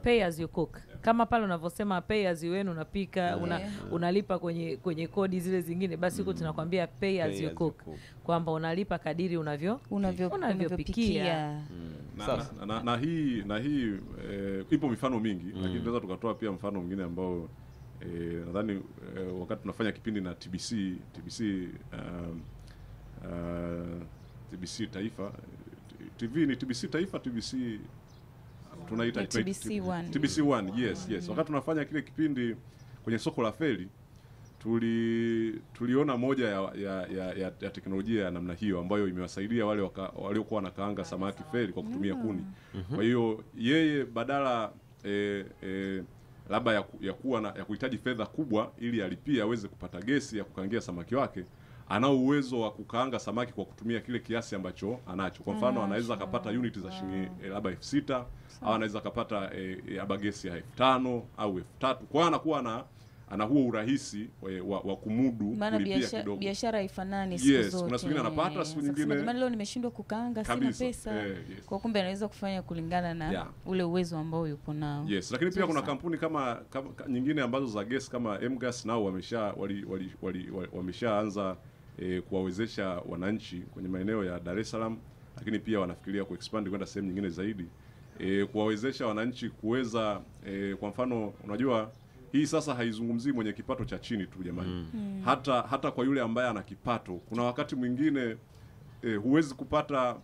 D: pay as you cook. Kama pale unavyosema pay as you earn, unapika unalipa kwenye kodi zile zingine, basi huko tunakwambia pay as you cook, kwamba unalipa kadiri unavyopikia.
C: Na hii ipo mifano mingi, lakini tunaweza tukatoa pia mfano mwingine ambao nadhani wakati tunafanya kipindi na TBC Taifa, TV ni TBC Taifa, TBC tunaita TBC1. Yes. Wakati tunafanya kile kipindi kwenye soko la feri, tuliona moja ya teknolojia ya namna hiyo ambayo imewasaidia wale waliokuwa wanakaanga samaki feri kwa kutumia kuni. Kwa hiyo yeye badala labda ya kuhitaji fedha kubwa ili alipia aweze kupata gesi ya kukaangia samaki wake, ana uwezo wa kukaanga samaki kwa kutumia kile kiasi ambacho anacho. Kwa mfano anaweza akapata unit za shilingi labda 6,000 au anaweza akapata labda gesi ya 5,000 au 3,000. Kwa anakuwa ana huo urahisi wa kumudu kulipia kidogo.
B: Biashara haifanani siku zote.
C: Kuna siku nyingine anapata, siku nyingine
B: maana leo nimeshindwa kukaanga, sina pesa. Kwa kumbe anaweza kufanya kulingana na ule uwezo ambao yupo nao.
C: Yes, lakini pia kuna kampuni kama nyingine ambazo za gas kama MGas nao wameshaanza kuwawezesha wananchi kwenye maeneo ya Dar es Salaam, lakini pia wanafikiria kuexpand kwenda sehemu nyingine zaidi, kuwawezesha wananchi kuweza kwa mfano, unajua hii sasa haizungumzii mwenye kipato cha chini tu jamani. Hata kwa yule ambaye ana kipato, kuna wakati mwingine huwezi kupata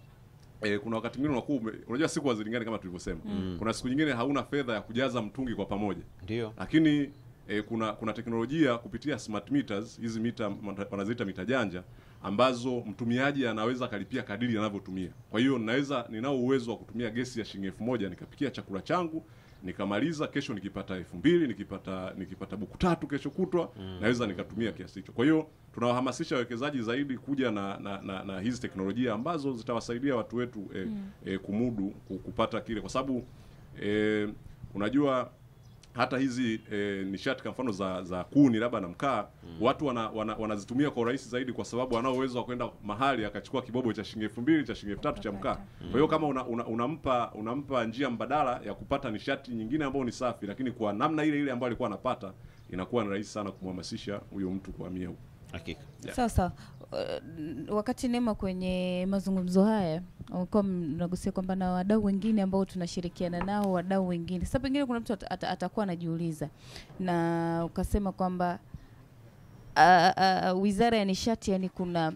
C: kuna wakati mwingine unajua siku hazilingani kama tulivyosema. Kuna siku nyingine hauna fedha ya kujaza mtungi kwa pamoja.
A: Ndio.
C: Lakini kuna teknolojia kupitia smart meters, hizi mita wanaziita mita janja, ambazo mtumiaji anaweza kalipia kadiri anavyotumia. Kwa hiyo ninao uwezo wa kutumia gesi ya shilingi 1,000 nikapikia chakula changu, nikamaliza, kesho nikipata 2000, nikipata buku 3 kesho kutwa, naweza nikatumia kiasi hicho. Kwa hiyo tunawahamasisha wawekezaji zaidi kuja na hizi teknolojia ambazo zitawasaidia watu wetu kumudu kupata kile, kwa sababu unajua hata hizi nishati kwa mfano za kuni labda na mkaa, watu wanazitumia kwa urahisi zaidi, kwa sababu wanao uwezo wa kwenda mahali akachukua kibobo cha shilingi 2000 cha shilingi 3000 cha mkaa. Kwa hiyo kama unampa njia mbadala ya kupata nishati nyingine ambayo ni safi, lakini kwa namna ile ile ambayo alikuwa anapata, inakuwa ni rahisi sana kumhamasisha huyo mtu kuhamia huko.
A: Hakika.
B: Sasa wakati Neema kwenye mazungumzo haya ulikuwa mnagusia kwamba na wadau wengine ambao tunashirikiana nao, wadau wengine. Sasa pengine kuna mtu atakuwa anajiuliza, na ukasema kwamba Wizara ya Nishati, yani kuna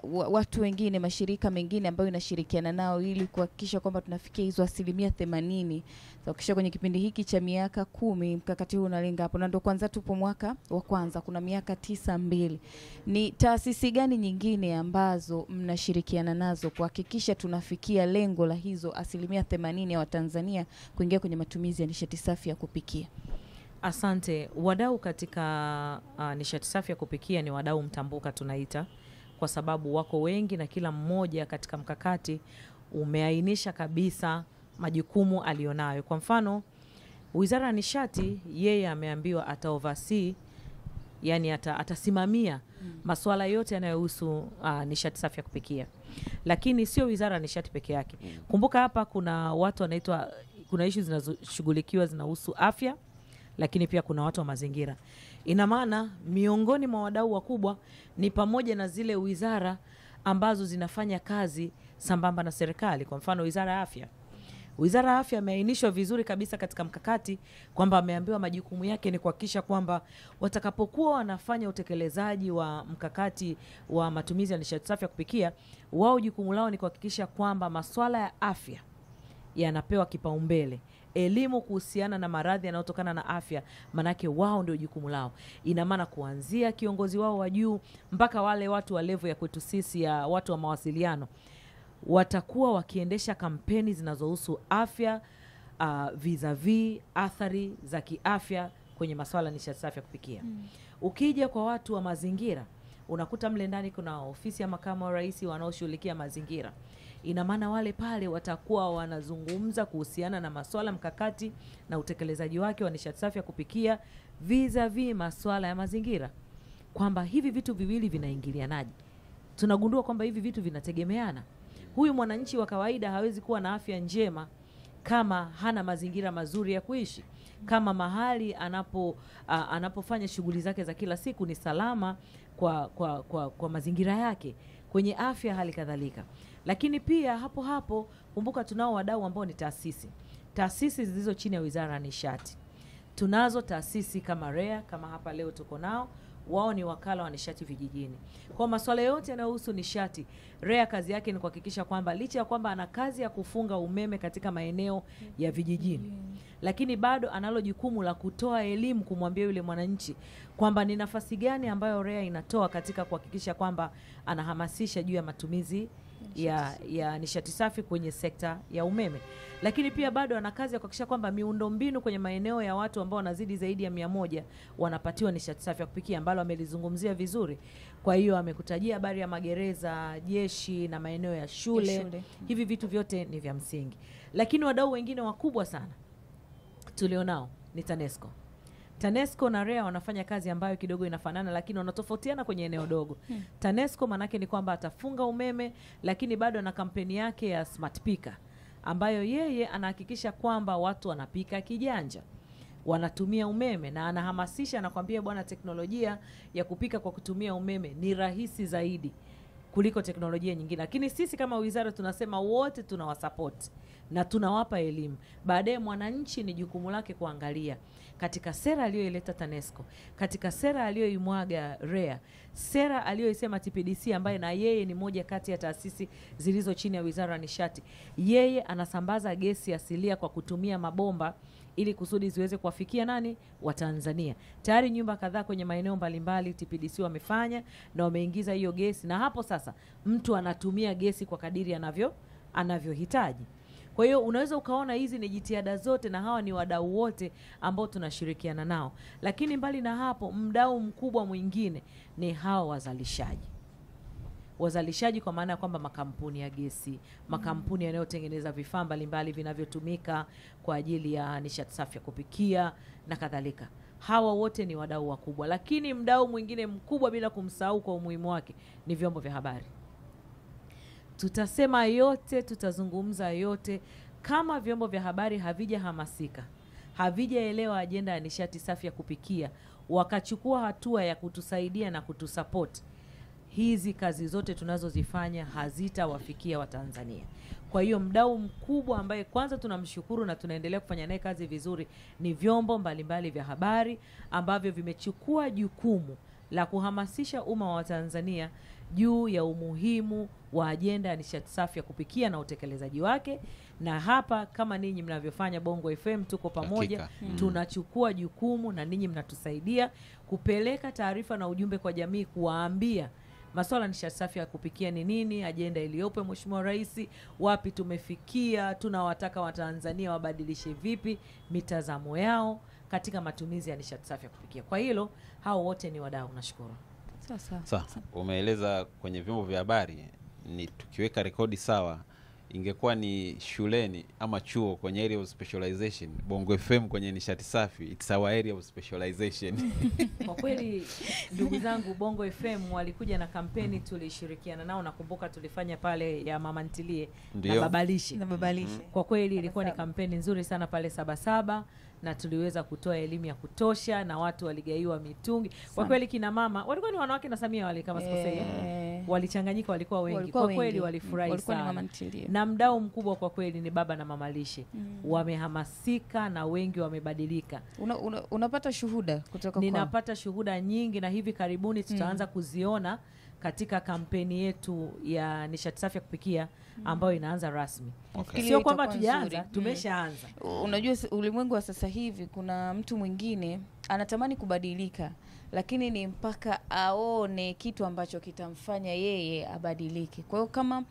B: watu wengine, mashirika mengine ambayo inashirikiana nao ili kuhakikisha kwamba tunafikia hizo 80%. So kisha kwenye kipindi hiki cha miaka 10 mkakati huu unalenga hapo, na ndio kwanza tupo mwaka wa kwanza, kuna miaka 9 mbele. Ni taasisi gani nyingine ambazo mnashirikiana nazo kuhakikisha tunafikia lengo la hizo 80% ya Watanzania kuingia kwenye matumizi ya nishati safi ya kupikia?
D: Asante. Wadau katika nishati safi ya kupikia ni wadau mtambuka tunaita, kwa sababu wako wengi na kila mmoja katika mkakati umeainisha kabisa majukumu alionayo. Kwa mfano, Wizara ya Nishati yeye ameambiwa oversee, yani atasimamia masuala yote yanayohusu nishati safi ya kupikia. Lakini sio Wizara ya Nishati peke yake. Kumbuka hapa kuna watu wanaitwa, kuna issues zinazoshughulikiwa zinahusu afya, lakini pia kuna watu wa mazingira. Ina maana miongoni mwa wadau wakubwa ni pamoja na zile wizara ambazo zinafanya kazi sambamba na serikali. Kwa mfano Wizara ya Afya. Wizara ya Afya imeainishwa vizuri kabisa katika mkakati kwamba ameambiwa majukumu yake ni kuhakikisha kwamba watakapokuwa wanafanya utekelezaji wa mkakati wa matumizi ya nishati safi ya kupikia, wao jukumu lao ni kuhakikisha kwamba masuala ya afya yanapewa kipaumbele. Elimu kuhusiana na maradhi yanayotokana na afya, manake wao ndio jukumu lao. Ina maana kuanzia kiongozi wao wa juu mpaka wale watu wa level ya kwetu sisi ya watu wa mawasiliano, watakuwa wakiendesha kampeni zinazohusu afya, vis-a-vis athari za kiafya kwenye masuala nishati safi ya kupikia. Ukija kwa watu wa mazingira, unakuta mle ndani kuna ofisi ya makamu wa rais wanaoshughulikia mazingira. Ina maana wale pale watakuwa wanazungumza kuhusiana na masuala mkakati na utekelezaji wake wa nishati safi ya kupikia vis-a-vis masuala ya mazingira, kwamba hivi vitu viwili vinaingilianaje. Tunagundua kwamba hivi vitu vinategemeana. Huyu mwananchi wa kawaida hawezi kuwa na afya njema kama hana mazingira mazuri ya kuishi, kama mahali anapofanya shughuli zake za kila siku ni salama kwa mazingira yake, kwenye afya hali kadhalika. Lakini pia hapo kumbuka tunao wadau ambao ni taasisi zilizo chini ya Wizara ya Nishati. Tunazo taasisi kama REA, kama hapa leo tuko nao, wao ni wakala wa nishati vijijini. Kwa masuala yote yanayohusu nishati, REA kazi yake ni kuhakikisha kwamba licha ya kwamba ana kazi ya kufunga umeme katika maeneo ya vijijini, lakini bado analo jukumu la kutoa elimu, kumwambia yule mwananchi kwamba ni nafasi gani ambayo REA inatoa katika kuhakikisha kwamba anahamasisha juu ya matumizi ya nishati safi kwenye sekta ya umeme. Lakini pia bado ana kazi ya kuhakikisha kwamba miundombinu kwenye maeneo ya watu ambao wanazidi zaidi ya 100 wanapatiwa nishati safi ya kupikia, ambalo amelizungumzia vizuri. Kwa hiyo amekutajia habari ya magereza, jeshi na maeneo ya shule. Hivi vitu vyote ni vya msingi. Lakini wadau wengine wakubwa sana tulionao ni TANESCO. TANESCO na REA wanafanya kazi ambayo kidogo inafanana, lakini wanatofautiana kwenye eneo dogo. TANESCO manake ni kwamba atafunga umeme, lakini bado ana kampeni yake ya Smart Pika, ambayo yeye anahakikisha kwamba watu wanapika kijanja, wanatumia umeme, na anahamasisha, anakuambia bwana, teknolojia ya kupika kwa kutumia umeme ni rahisi zaidi kuliko teknolojia nyingine. Lakini sisi kama wizara tunasema wote tunawasupport na tunawapa elimu. Baadaye mwananchi ni jukumu lake kuangalia katika sera aliyoileta TANESCO, katika sera aliyoimwaga REA, sera aliyoisema TPDC ambaye na yeye ni moja kati ya taasisi zilizo chini ya Wizara ya Nishati. Yeye anasambaza gesi asilia kwa kutumia mabomba ili kusudi ziweze kuwafikia nani? Watanzania. Tayari nyumba kadhaa kwenye maeneo mbalimbali TPDC wamefanya na wameingiza hiyo gesi, na hapo sasa mtu anatumia gesi kwa kadiri anavyohitaji. Kwa hiyo unaweza ukaona hizi ni jitihada zote na hawa ni wadau wote ambao tunashirikiana nao. Lakini mbali na hapo, mdau mkubwa mwingine ni hawa wazalishaji. Wazalishaji kwa maana ya kwamba makampuni ya gesi, makampuni yanayotengeneza vifaa mbalimbali vinavyotumika kwa ajili ya nishati safi ya kupikia na kadhalika. Hawa wote ni wadau wakubwa. Lakini mdau mwingine mkubwa bila kumsahau kwa umuhimu wake ni vyombo vya habari. Tutasema yote, tutazungumza yote. Kama vyombo vya habari havijahamasika, havijaelewa ajenda ya nishati safi ya kupikia, wakachukua hatua ya kutusaidia na kutusupport, hizi kazi zote tunazozifanya hazitawafikia Watanzania. Kwa hiyo mdau mkubwa ambaye kwanza tunamshukuru na tunaendelea kufanya naye kazi vizuri ni vyombo mbalimbali vya habari ambavyo vimechukua jukumu la kuhamasisha umma wa Tanzania juu ya umuhimu wa ajenda ya nishati safi ya kupikia na utekelezaji wake. Na hapa kama ninyi mnavyofanya Bongo FM tuko pamoja, tunachukua jukumu na ninyi mnatusaidia kupeleka taarifa na ujumbe kwa jamii, kuwaambia masuala ya nishati safi ya kupikia ni nini, ajenda iliyopo Mheshimiwa Rais, wapi tumefikia, tunawataka Watanzania wabadilishe vipi mitazamo yao katika matumizi ya nishati safi ya kupikia. Kwa hilo hao wote ni wadau. Nashukuru.
A: Sawa. Umeeleza kwenye vyombo vya habari, ni tukiweka rekodi sawa, ingekuwa ni shuleni ama chuo kwenye area of specialization, Bongo FM kwenye nishati safi, it's our area of specialization.
D: Kwa kweli ndugu zangu, Bongo FM walikuja na kampeni, tulishirikiana nao, nakumbuka tulifanya pale ya mama ntilie na babalishe. Kwa kweli ilikuwa ni kampeni nzuri sana pale Sabasaba, na tuliweza kutoa elimu ya kutosha na watu waligaiwa mitungi. Kwa kweli kina mama walikuwa ni wanawake na Samia wale kama sikosei, walichanganyika, walikuwa wengi. Kwa kweli walifurahi sana. Na mdau mkubwa kwa kweli ni baba na mama lishe. Wamehamasika na wengi wamebadilika.
B: Unapata shuhuda kutoka kwa?
D: Ninapata shuhuda nyingi, na hivi karibuni tutaanza kuziona katika kampeni yetu ya nishati safi ya kupikia ambayo inaanza rasmi. Sio kwamba tujaanza, tumeshaanza.
B: Unajua ulimwengu wa sasa hivi kuna mtu mwingine anatamani kubadilika, lakini ni mpaka aone kitu ambacho kitamfanya yeye abadilike. Kwa hiyo kama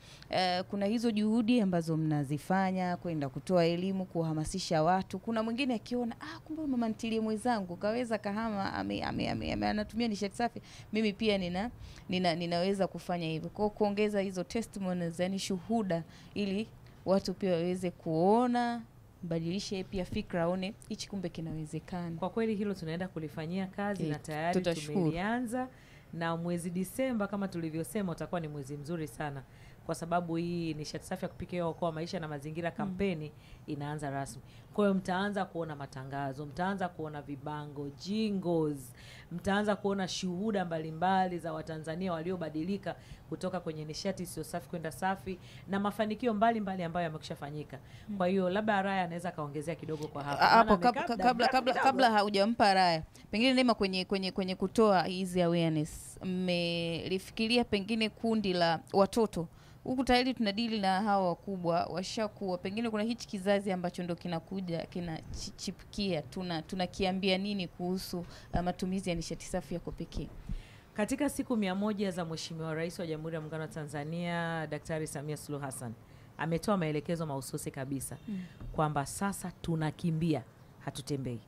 B: kuna hizo juhudi ambazo mnazifanya kwenda kutoa elimu, kuhamasisha watu, kuna mwingine akiona kumbe mama ntilie mwenzangu kaweza kahama anatumia nishati safi, mimi pia ninaweza kufanya hivyo. Kwa kuongeza hizo testimonies, yani shuhuda, ili watu pia waweze kuona, badilishe pia fikra, aone hichi kumbe kinawezekana.
D: Kwa kweli hilo tunaenda kulifanyia kazi na tayari tumelianza, na mwezi Disemba kama tulivyosema utakuwa ni mwezi mzuri sana, kwa sababu hii nishati safi ya kupikia okoa maisha na mazingira kampeni inaanza rasmi. Kwa hiyo mtaanza kuona matangazo, mtaanza kuona vibango, jingles, mtaanza kuona shuhuda mbalimbali za Watanzania waliobadilika kutoka kwenye nishati sio safi kwenda safi, na mafanikio mbalimbali ambayo yamekushafanyika. Kwa hiyo labda Raya anaweza kaongezea kidogo kwa hapa.
B: Hapo kabla haujampa Raya, pengine Neema kwenye kutoa hizi awareness, mmelifikiria pengine kundi la watoto? Huku tayari tunadili na hawa wakubwa washakuwa, pengine kuna hichi kizazi ambacho ndo kinakuja kinachipukia, tunakiambia nini kuhusu matumizi ya nishati safi ya kupikia?
D: Katika siku 100 za Mheshimiwa Rais wa Jamhuri ya Muungano wa Tanzania Daktari Samia Suluhu Hassan ametoa maelekezo mahususi kabisa kwamba sasa tunakimbia, hatutembei.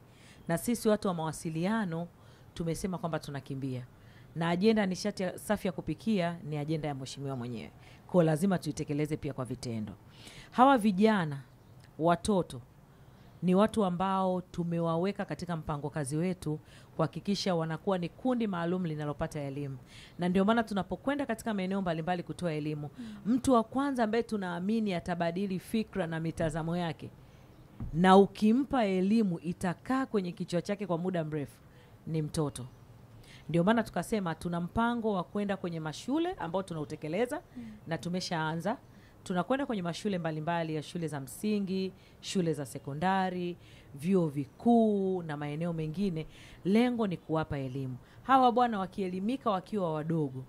D: Na sisi watu wa mawasiliano tumesema kwamba tunakimbia, na ajenda nishati safi ya kupikia ni ajenda ya mheshimiwa mwenyewe. Kwa lazima tuitekeleze pia kwa vitendo. Hawa vijana, watoto ni watu ambao tumewaweka katika mpango kazi wetu kuhakikisha wanakuwa ni kundi maalum linalopata elimu. Na ndio maana tunapokwenda katika maeneo mbalimbali kutoa elimu, mtu wa kwanza ambaye tunaamini atabadili fikra na mitazamo yake, na ukimpa elimu itakaa kwenye kichwa chake kwa muda mrefu, ni mtoto. Ndio maana tukasema tuna mpango wa kwenda kwenye mashule ambao tunautekeleza na tumeshaanza. Tunakwenda kwenye mashule mbalimbali ya shule za msingi, shule za sekondari, vyuo vikuu na maeneo mengine. Lengo ni kuwapa elimu. Hawa bwana wakielimika wakiwa wadogo,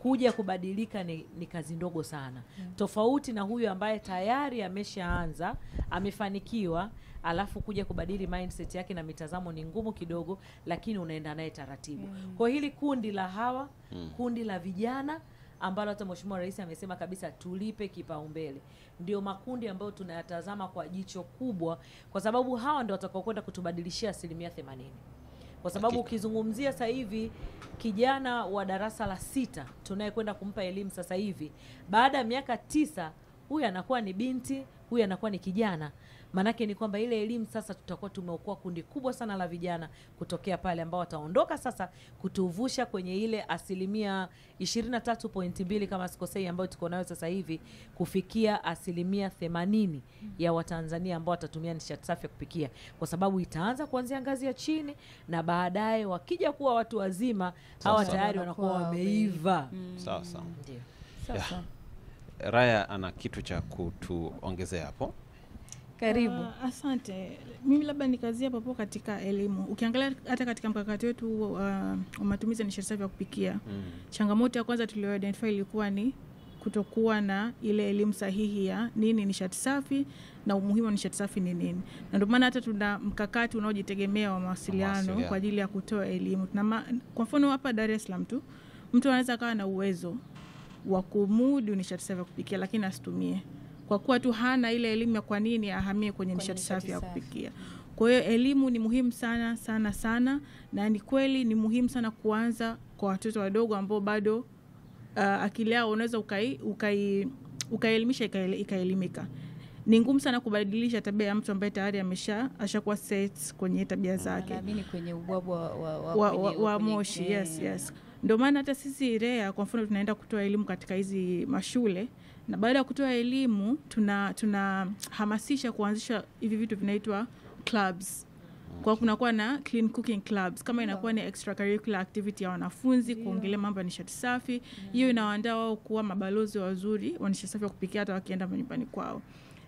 D: kuja kubadilika ni kazi ndogo sana. Tofauti na huyu ambaye tayari ameshaanza, amefanikiwa, alafu kuja kubadili mindset yake na mitazamo ni ngumu kidogo, lakini unaenda naye taratibu. Kwa hili kundi la hawa, kundi la vijana ambalo hata Mheshimiwa Rais amesema kabisa tulipe kipaumbele. Ndio makundi ambayo tunayatazama kwa jicho kubwa, kwa sababu hawa ndio watakao kwenda kutubadilishia 80%. Kwa sababu ukizungumzia sasa hivi kijana wa darasa la 6 tunayekwenda kumpa elimu sasa hivi, baada ya miaka 9 huyu anakuwa ni binti, huyu anakuwa ni kijana. Manake ni kwamba ile elimu sasa tutakuwa tumeokoa kundi kubwa sana la vijana kutokea pale ambao wataondoka sasa kutuvusha kwenye ile 23.2 kama sikosei ambayo tuko nayo sasa hivi, kufikia 80% ya Watanzania ambao watatumia nishati safi ya kupikia, kwa sababu itaanza kuanzia ngazi ya chini na baadaye wakija kuwa watu wazima hawa tayari wanakuwa wameiva.
A: Sawa sawa.
D: Ndio.
B: Sasa
A: Raya ana kitu cha kutuongezea hapo.
B: karibu.
E: Asante. Mimi labda nikazia papo katika elimu. Ukiangalia hata katika mkakati wetu wa matumizi ya nishati safi ya kupikia, changamoto ya kwanza tulio-identify ilikuwa ni kutokuwa na ile elimu sahihi ya nini nishati safi na umuhimu wa nishati safi ni nini. Na ndio maana hata tuna mkakati unaojitegemea wa mawasiliano kwa ajili ya kutoa elimu. Kwa mfano hapa Dar es Salaam tu, mtu anaweza kawa na uwezo wa kumudu nishati safi ya kupikia lakini asitumie, kwa kuwa tu hana ile elimu ya kwa nini ahamie kwenye nishati safi ya kupikia. Kwa hiyo elimu ni muhimu sana sana sana, na ni kweli ni muhimu sana kuanza kwa watoto wadogo ambao bado akili yao unaweza ukaelimisha ikaelimika. Ni ngumu sana kubadilisha tabia ya mtu ambaye tayari ashakuwa set kwenye tabia zake.
B: Naamini kwenye ubwabwa
E: wa moshi. Yes. Ndio maana hata sisi REA kwa mfano tunaenda kutoa elimu katika hizi mashule, na baada ya kutoa elimu tunahamasisha kuanzisha hivi vitu vinaitwa clubs. Kwa kunakuwa na clean cooking clubs, kama inakuwa ni extracurricular activity ya wanafunzi kuongelea mambo ya nishati safi. Hiyo inawaandaa wao kuwa mabalozi wazuri wa nishati safi ya kupikia hata wakienda nyumbani kwao.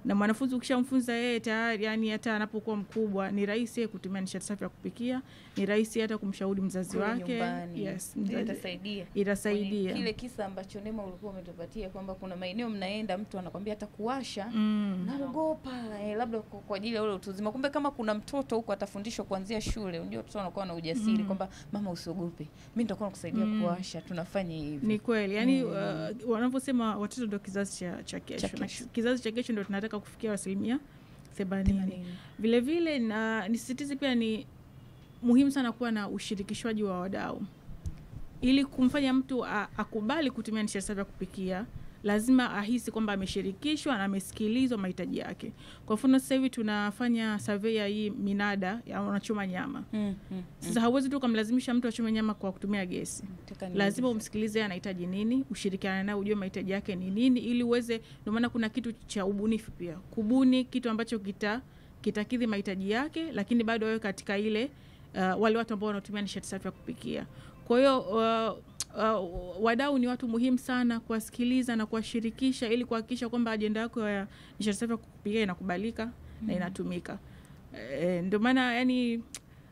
E: Na mwanafunzi ukishamfunza yeye tayari, yani hata anapokuwa mkubwa ni rahisi kutumia nishati safi ya kupikia, ni rahisi hata kumshauri mzazi wake.
B: Yes, itasaidia. Kile kisa ambacho Neema ulikuwa umetupatia kwamba kuna maeneo mnaenda mtu anakuambia hata kuwasha naogopa labda kwa ajili ya ule utuzima. Kumbe kama kuna mtoto huko atafundishwa kuanzia shule, ndio watoto wanakuwa na ujasiri kwamba mama usiogope, mimi nitakuwa nakusaidia kuwasha, tunafanya hivi.
E: Ni kweli. Yani wanaposema watoto ndio kizazi cha kesho. Kizazi cha kesho ndio tunataka kufikia 80%. Vile vile na nisisitize pia ni muhimu sana kuwa na ushirikishwaji wa wadau. Ili kumfanya mtu akubali kutumia nishati safi ya kupikia, lazima ahisi kwamba ameshirikishwa na amesikilizwa mahitaji yake. Kwa mfano sasa hivi tunafanya survey ya hii minada ya wanachoma nyama. Sasa hauwezi tu kumlazimisha mtu achome nyama kwa kutumia gesi. Lazima umsikilize anahitaji nini, ushirikiane naye ujue mahitaji yake ni nini, ili uweze. Ndio maana kuna kitu cha ubunifu pia. Kubuni kitu ambacho kitakidhi mahitaji yake, lakini bado wewe katika ile wale watu ambao wanatumia nishati safi ya kupikia. Kwa hiyo wadau ni watu muhimu sana kuwasikiliza na kuwashirikisha ili kuhakikisha kwamba ajenda yako ya nishati safi ya kupikia inakubalika na inatumika. Ndio maana yani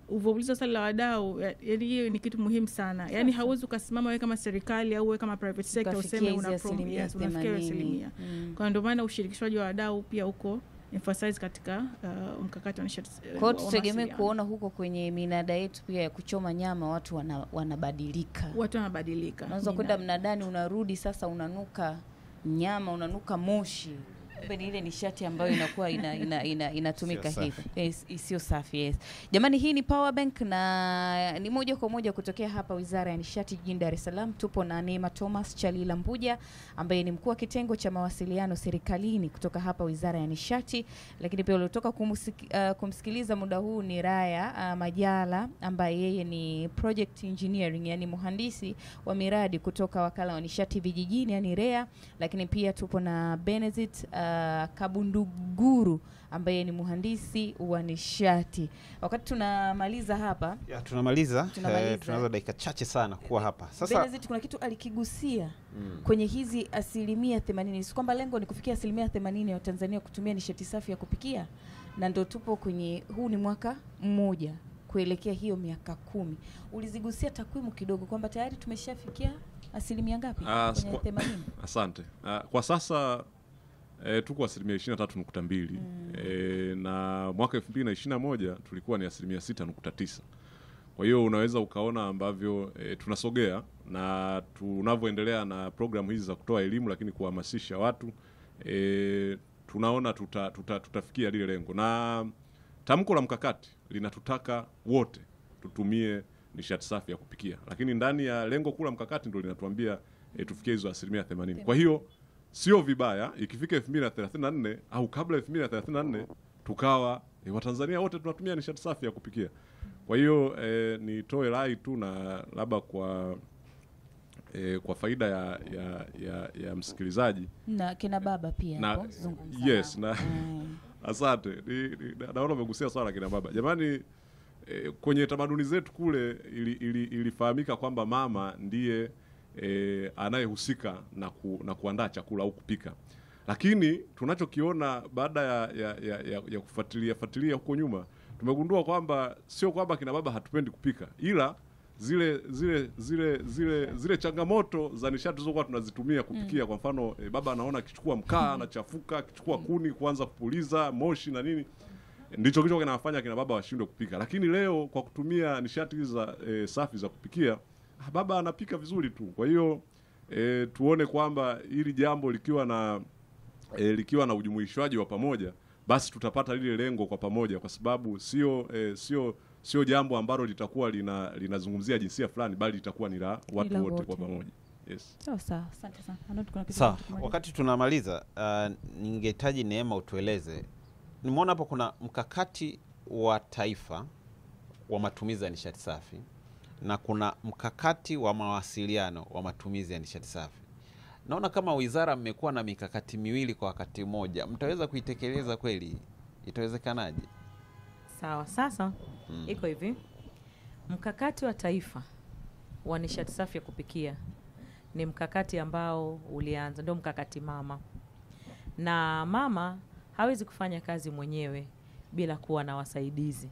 E: uvumbulizo sala la wadau, yani hiyo ni kitu muhimu sana. Yani hauwezi ukasimama wewe kama serikali au wewe kama private sector useme unafikia 80%. Kwa ndio maana ushirikishwaji wa wadau pia uko emphasize katika mkakati wa nishati.
B: Kwa hiyo tutegemee kuona huko kwenye minada yetu pia ya kuchoma nyama watu wanabadilika. Unaweza kwenda mnadani unarudi sasa unanuka nyama, unanuka moshi. Ni ile nishati ambayo inakuwa inatumika hivi. Sio safi. Yes. Jamani, hii ni Power Bank na ni moja kwa moja kutokea hapa Wizara ya Nishati jijini Dar es Salaam. Tupo na Neema Thomas Chalila Mbuja ambaye ni mkuu wa kitengo cha mawasiliano serikalini kutoka hapa Wizara ya Nishati, lakini pia uliotoka kumsikiliza muda huu ni Raya Majala ambaye yeye ni project engineering, yani mhandisi wa miradi kutoka Wakala wa Nishati Vijijini yani REA, lakini pia tupo na Benedict Kabunduguru ambaye ni mhandisi wa nishati. Wakati tunamaliza hapa
A: tunamaliza tunaanza dakika chache sana kuwa hapa. Sasa
B: Benedict kuna kitu alikigusia kwenye hizi 80%. Si kwamba lengo ni kufikia 80% ya Tanzania kutumia nishati safi ya kupikia, na ndio tupo kwenye huu ni mwaka mmoja kuelekea hiyo miaka 10. Ulizigusia takwimu kidogo kwamba tayari tumeshafikia asilimia ngapi kwenye 80?
C: Asante. Kwa sasa tuko 23.2. Na mwaka 2021 tulikuwa ni 6.9. Kwa hiyo unaweza ukaona ambavyo tunasogea na tunavyoendelea na programu hizi za kutoa elimu, lakini kuhamasisha watu tunaona tutafikia lile lengo. Na tamko la mkakati linatutaka wote tutumie nishati safi ya kupikia, lakini ndani ya lengo kuu la mkakati ndio linatuambia tufikie hizo 80%. Kwa hiyo sio vibaya ikifika 2034 au kabla 2034 tukawa Watanzania wote tunatumia nishati safi ya kupikia. Kwa hiyo nitoe rai tu, na labda kwa faida ya msikilizaji
B: na kina baba pia
C: na, yes na asante, naona umegusia swala kina baba. Jamani, kwenye tamaduni zetu kule ilifahamika kwamba mama ndiye anayehusika na kuandaa chakula au kupika, lakini tunachokiona baada ya kufuatilia huko nyuma, tumegundua kwamba sio kwamba kina baba hatupendi kupika, ila zile changamoto za nishati zilizokuwa tunazitumia kupikia. Kwa mfano baba anaona akichukua mkaa anachafuka, akichukua kuni kuanza kupuliza moshi na nini, ndicho kicho kinafanya kina baba washindwe kupika. Lakini leo kwa kutumia nishati hizi za safi za kupikia, baba anapika vizuri tu. Kwa hiyo tuone kwamba hili jambo likiwa na ujumuishwaji wa pamoja, basi tutapata lile lengo kwa pamoja, kwa sababu sio jambo ambalo litakuwa linazungumzia jinsia fulani, bali litakuwa ni la watu wote kwa pamoja. Yes.
B: Sawa, asante sana.
A: Sawa, wakati tunamaliza ningehitaji Neema utueleze. Nimeona hapo kuna mkakati wa taifa wa matumizi ya nishati safi na kuna mkakati wa mawasiliano wa matumizi ya nishati safi. Naona kama wizara mmekuwa na mikakati miwili kwa wakati mmoja, mtaweza kuitekeleza kweli? Itawezekanaje?
D: Sawa, sasa iko hivi. Mkakati wa taifa wa nishati safi ya kupikia ni mkakati ambao ulianza, ndio mkakati mama. Na mama hawezi kufanya kazi mwenyewe bila kuwa na wasaidizi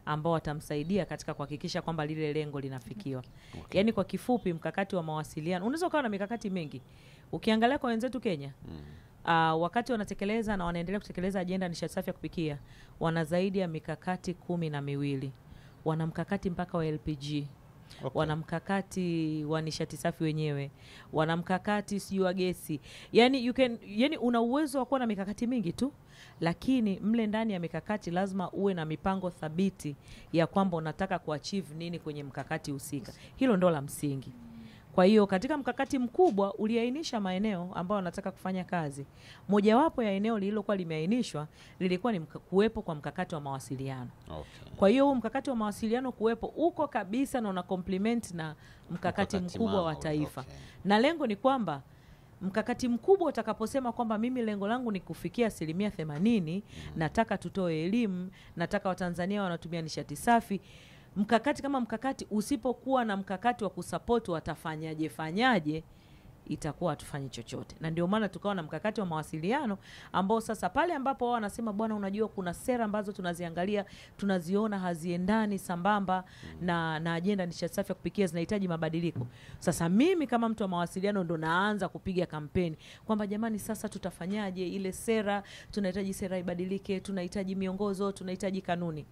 D: ambao watamsaidia katika kuhakikisha kwamba lile lengo linafikiwa. Okay. Yaani kwa kifupi, mkakati wa mawasiliano unaweza kuwa na mikakati mingi. Ukiangalia kwa wenzetu Kenya, wakati wanatekeleza na wanaendelea kutekeleza ajenda nishati safi ya kupikia, wana zaidi ya mikakati 12. Wana mkakati mpaka wa LPG. Okay. Wana mkakati wa nishati safi wenyewe, wana mkakati sio wa gesi. Yani una uwezo wa kuwa na mikakati mingi tu, lakini mle ndani ya mikakati lazima uwe na mipango thabiti ya kwamba unataka kuachieve nini kwenye mkakati husika. Hilo ndo la msingi. Kwa hiyo katika mkakati mkubwa uliainisha maeneo ambayo wanataka kufanya kazi. Mojawapo ya eneo lililokuwa limeainishwa lilikuwa ni kuwepo kwa mkakati wa mawasiliano. Okay. Kwa hiyo mkakati wa mawasiliano kuwepo uko kabisa na una complement na mkakati mkubwa wa taifa. Okay. Na lengo ni kwamba mkakati mkubwa utakaposema kwamba mimi lengo langu ni kufikia 80%, nataka tutoe elimu, nataka Watanzania wanatumia nishati safi. Mkakati kama mkakati usipokuwa na mkakati wa kusupport fanyaje, itakuwa hatufanyi chochote. Na ndio maana tukawa na mkakati wa mawasiliano ambao sasa pale ambapo wao wanasema bwana, unajua kuna sera ambazo tunaziangalia, tunaziona haziendani sambamba na ajenda nishati safi ya kupikia, zinahitaji mabadiliko. Sasa mimi kama mtu wa mawasiliano ndo naanza kupiga kampeni kwamba jamani, sasa tutafanyaje ile sera, tunahitaji sera ibadilike, tunahitaji miongozo, tunahitaji kanuni.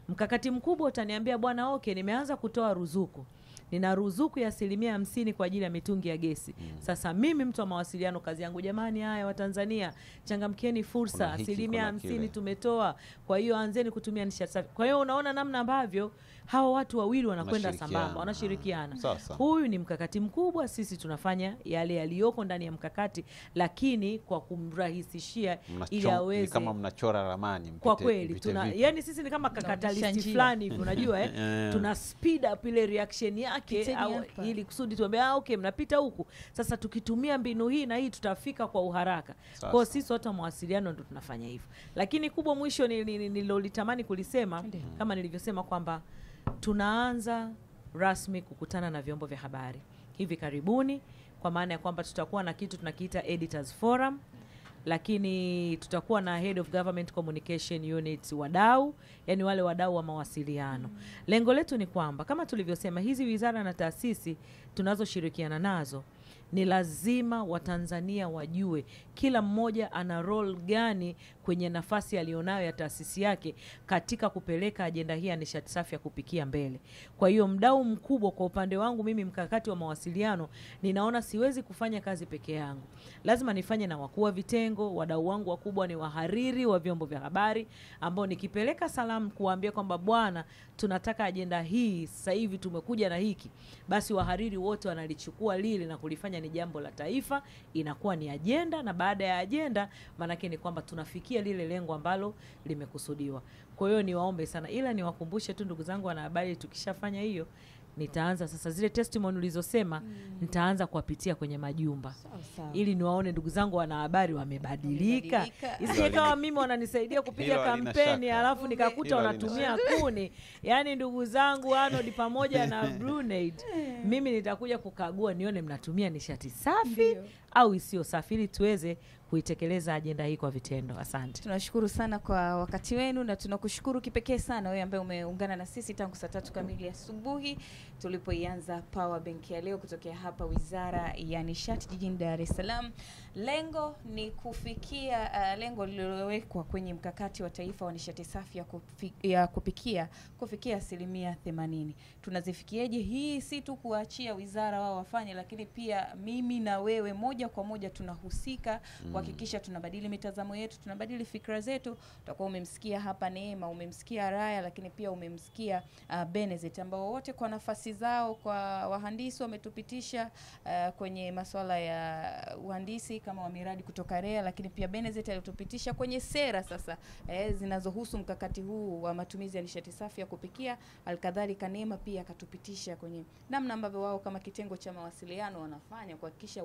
D: Mkakati mkubwa utaniambia bwana, okay, nimeanza kutoa ruzuku. Nina ruzuku ya 50% kwa ajili ya mitungi ya gesi. Sasa mimi mtu wa mawasiliano, kazi yangu jamani, haya Watanzania, changamkieni fursa, 50% tumetoa. Kwa hiyo anzeni kutumia nishati safi. Kwa hiyo unaona namna ambavyo hawa watu wawili wanakwenda sambamba, wanashirikiana. Huyu ni mkakati mkubwa, sisi tunafanya yale yaliyoko ndani ya mkakati, lakini kwa kumrahisishia ili aweze,
A: kama mnachora ramani
D: kwa kweli yani sisi ni kama catalyst fulani hivi, unajua tuna speed up ile reaction yake ili kusudi tuambie okay, mnapita huku. Sasa tukitumia mbinu hii na hii tutafika kwa uharaka. Kwa sisi watu wa mawasiliano ndio tunafanya hivyo. Lakini kubwa mwisho nilolitamani kulisema, kama nilivyosema kwamba tunaanza rasmi kukutana na vyombo vya habari hivi karibuni, kwa maana ya kwamba tutakuwa na kitu tunakiita Editors Forum, lakini tutakuwa na Head of Government Communication Unit wadau, yani wale wadau wa mawasiliano. Lengo letu ni kwamba kama tulivyosema, hizi wizara na taasisi tunazoshirikiana nazo ni lazima Watanzania wajue kila mmoja ana role gani kwenye nafasi alionayo ya taasisi yake katika kupeleka ajenda hii ya nishati safi ya kupikia mbele. Kwa hiyo mdau mkubwa kwa upande wangu mimi, mkakati wa mawasiliano, ninaona siwezi kufanya kazi peke yangu. Lazima nifanye na wakuu wa vitengo. Wadau wangu wakubwa ni wahariri wa vyombo vya habari, ambao nikipeleka salamu kuambia kwamba bwana, tunataka ajenda hii sasa hivi tumekuja na hiki, basi wahariri wote wanalichukua lile na kulifanya ni jambo la taifa, inakuwa ni ajenda, na baada ya ajenda manake ni kwamba tunafikia lile lengo ambalo limekusudiwa. Kwa hiyo niwaombe sana, ila niwakumbushe tu ndugu zangu wanahabari, tukishafanya hiyo nitaanza sasa zile testimony ulizosema, nitaanza kuwapitia kwenye majumba ili niwaone ndugu zangu wanahabari wamebadilika. Isije kama mimi wananisaidia kupiga kampeni alafu nikakuta wanatumia kuni. Yaani ndugu zangu Arnold pamoja na Brunei, mimi nitakuja kukagua nione mnatumia nishati safi au isiyo safi, ili tuweze kuitekeleza ajenda hii kwa vitendo. Asante.
B: Tunashukuru sana kwa wakati wenu, na tunakushukuru kipekee sana wewe ambaye umeungana na sisi tangu saa 3 kamili asubuhi tulipoianza Power Bank ya leo kutokea hapa Wizara ya Nishati jijini Dar es Salaam. Lengo ni kufikia lengo lililowekwa kwenye mkakati wa taifa wa nishati safi ya kupikia kufikia 80%. Tunazifikieje? Hii si tu kuachia wizara wao wafanye, lakini pia mimi na wewe moja kwa moja tunahusika kuhakikisha tunabadili mitazamo yetu, tunabadili fikra zetu. Utakuwa umemsikia hapa Neema, umemsikia Raya, lakini pia umemsikia Benezet, ambao wote kwa nafasi zao kwa wahandisi wametupitisha kwenye masuala ya uhandisi kama wa miradi kutoka REA, lakini pia Benezet alitupitisha kwenye sera sasa zinazohusu mkakati huu wa matumizi ya nishati safi ya kupikia. Alikadhalika Neema pia akatupitisha kwenye namna ambavyo wao kama kitengo cha mawasiliano wanafanya kuhakikisha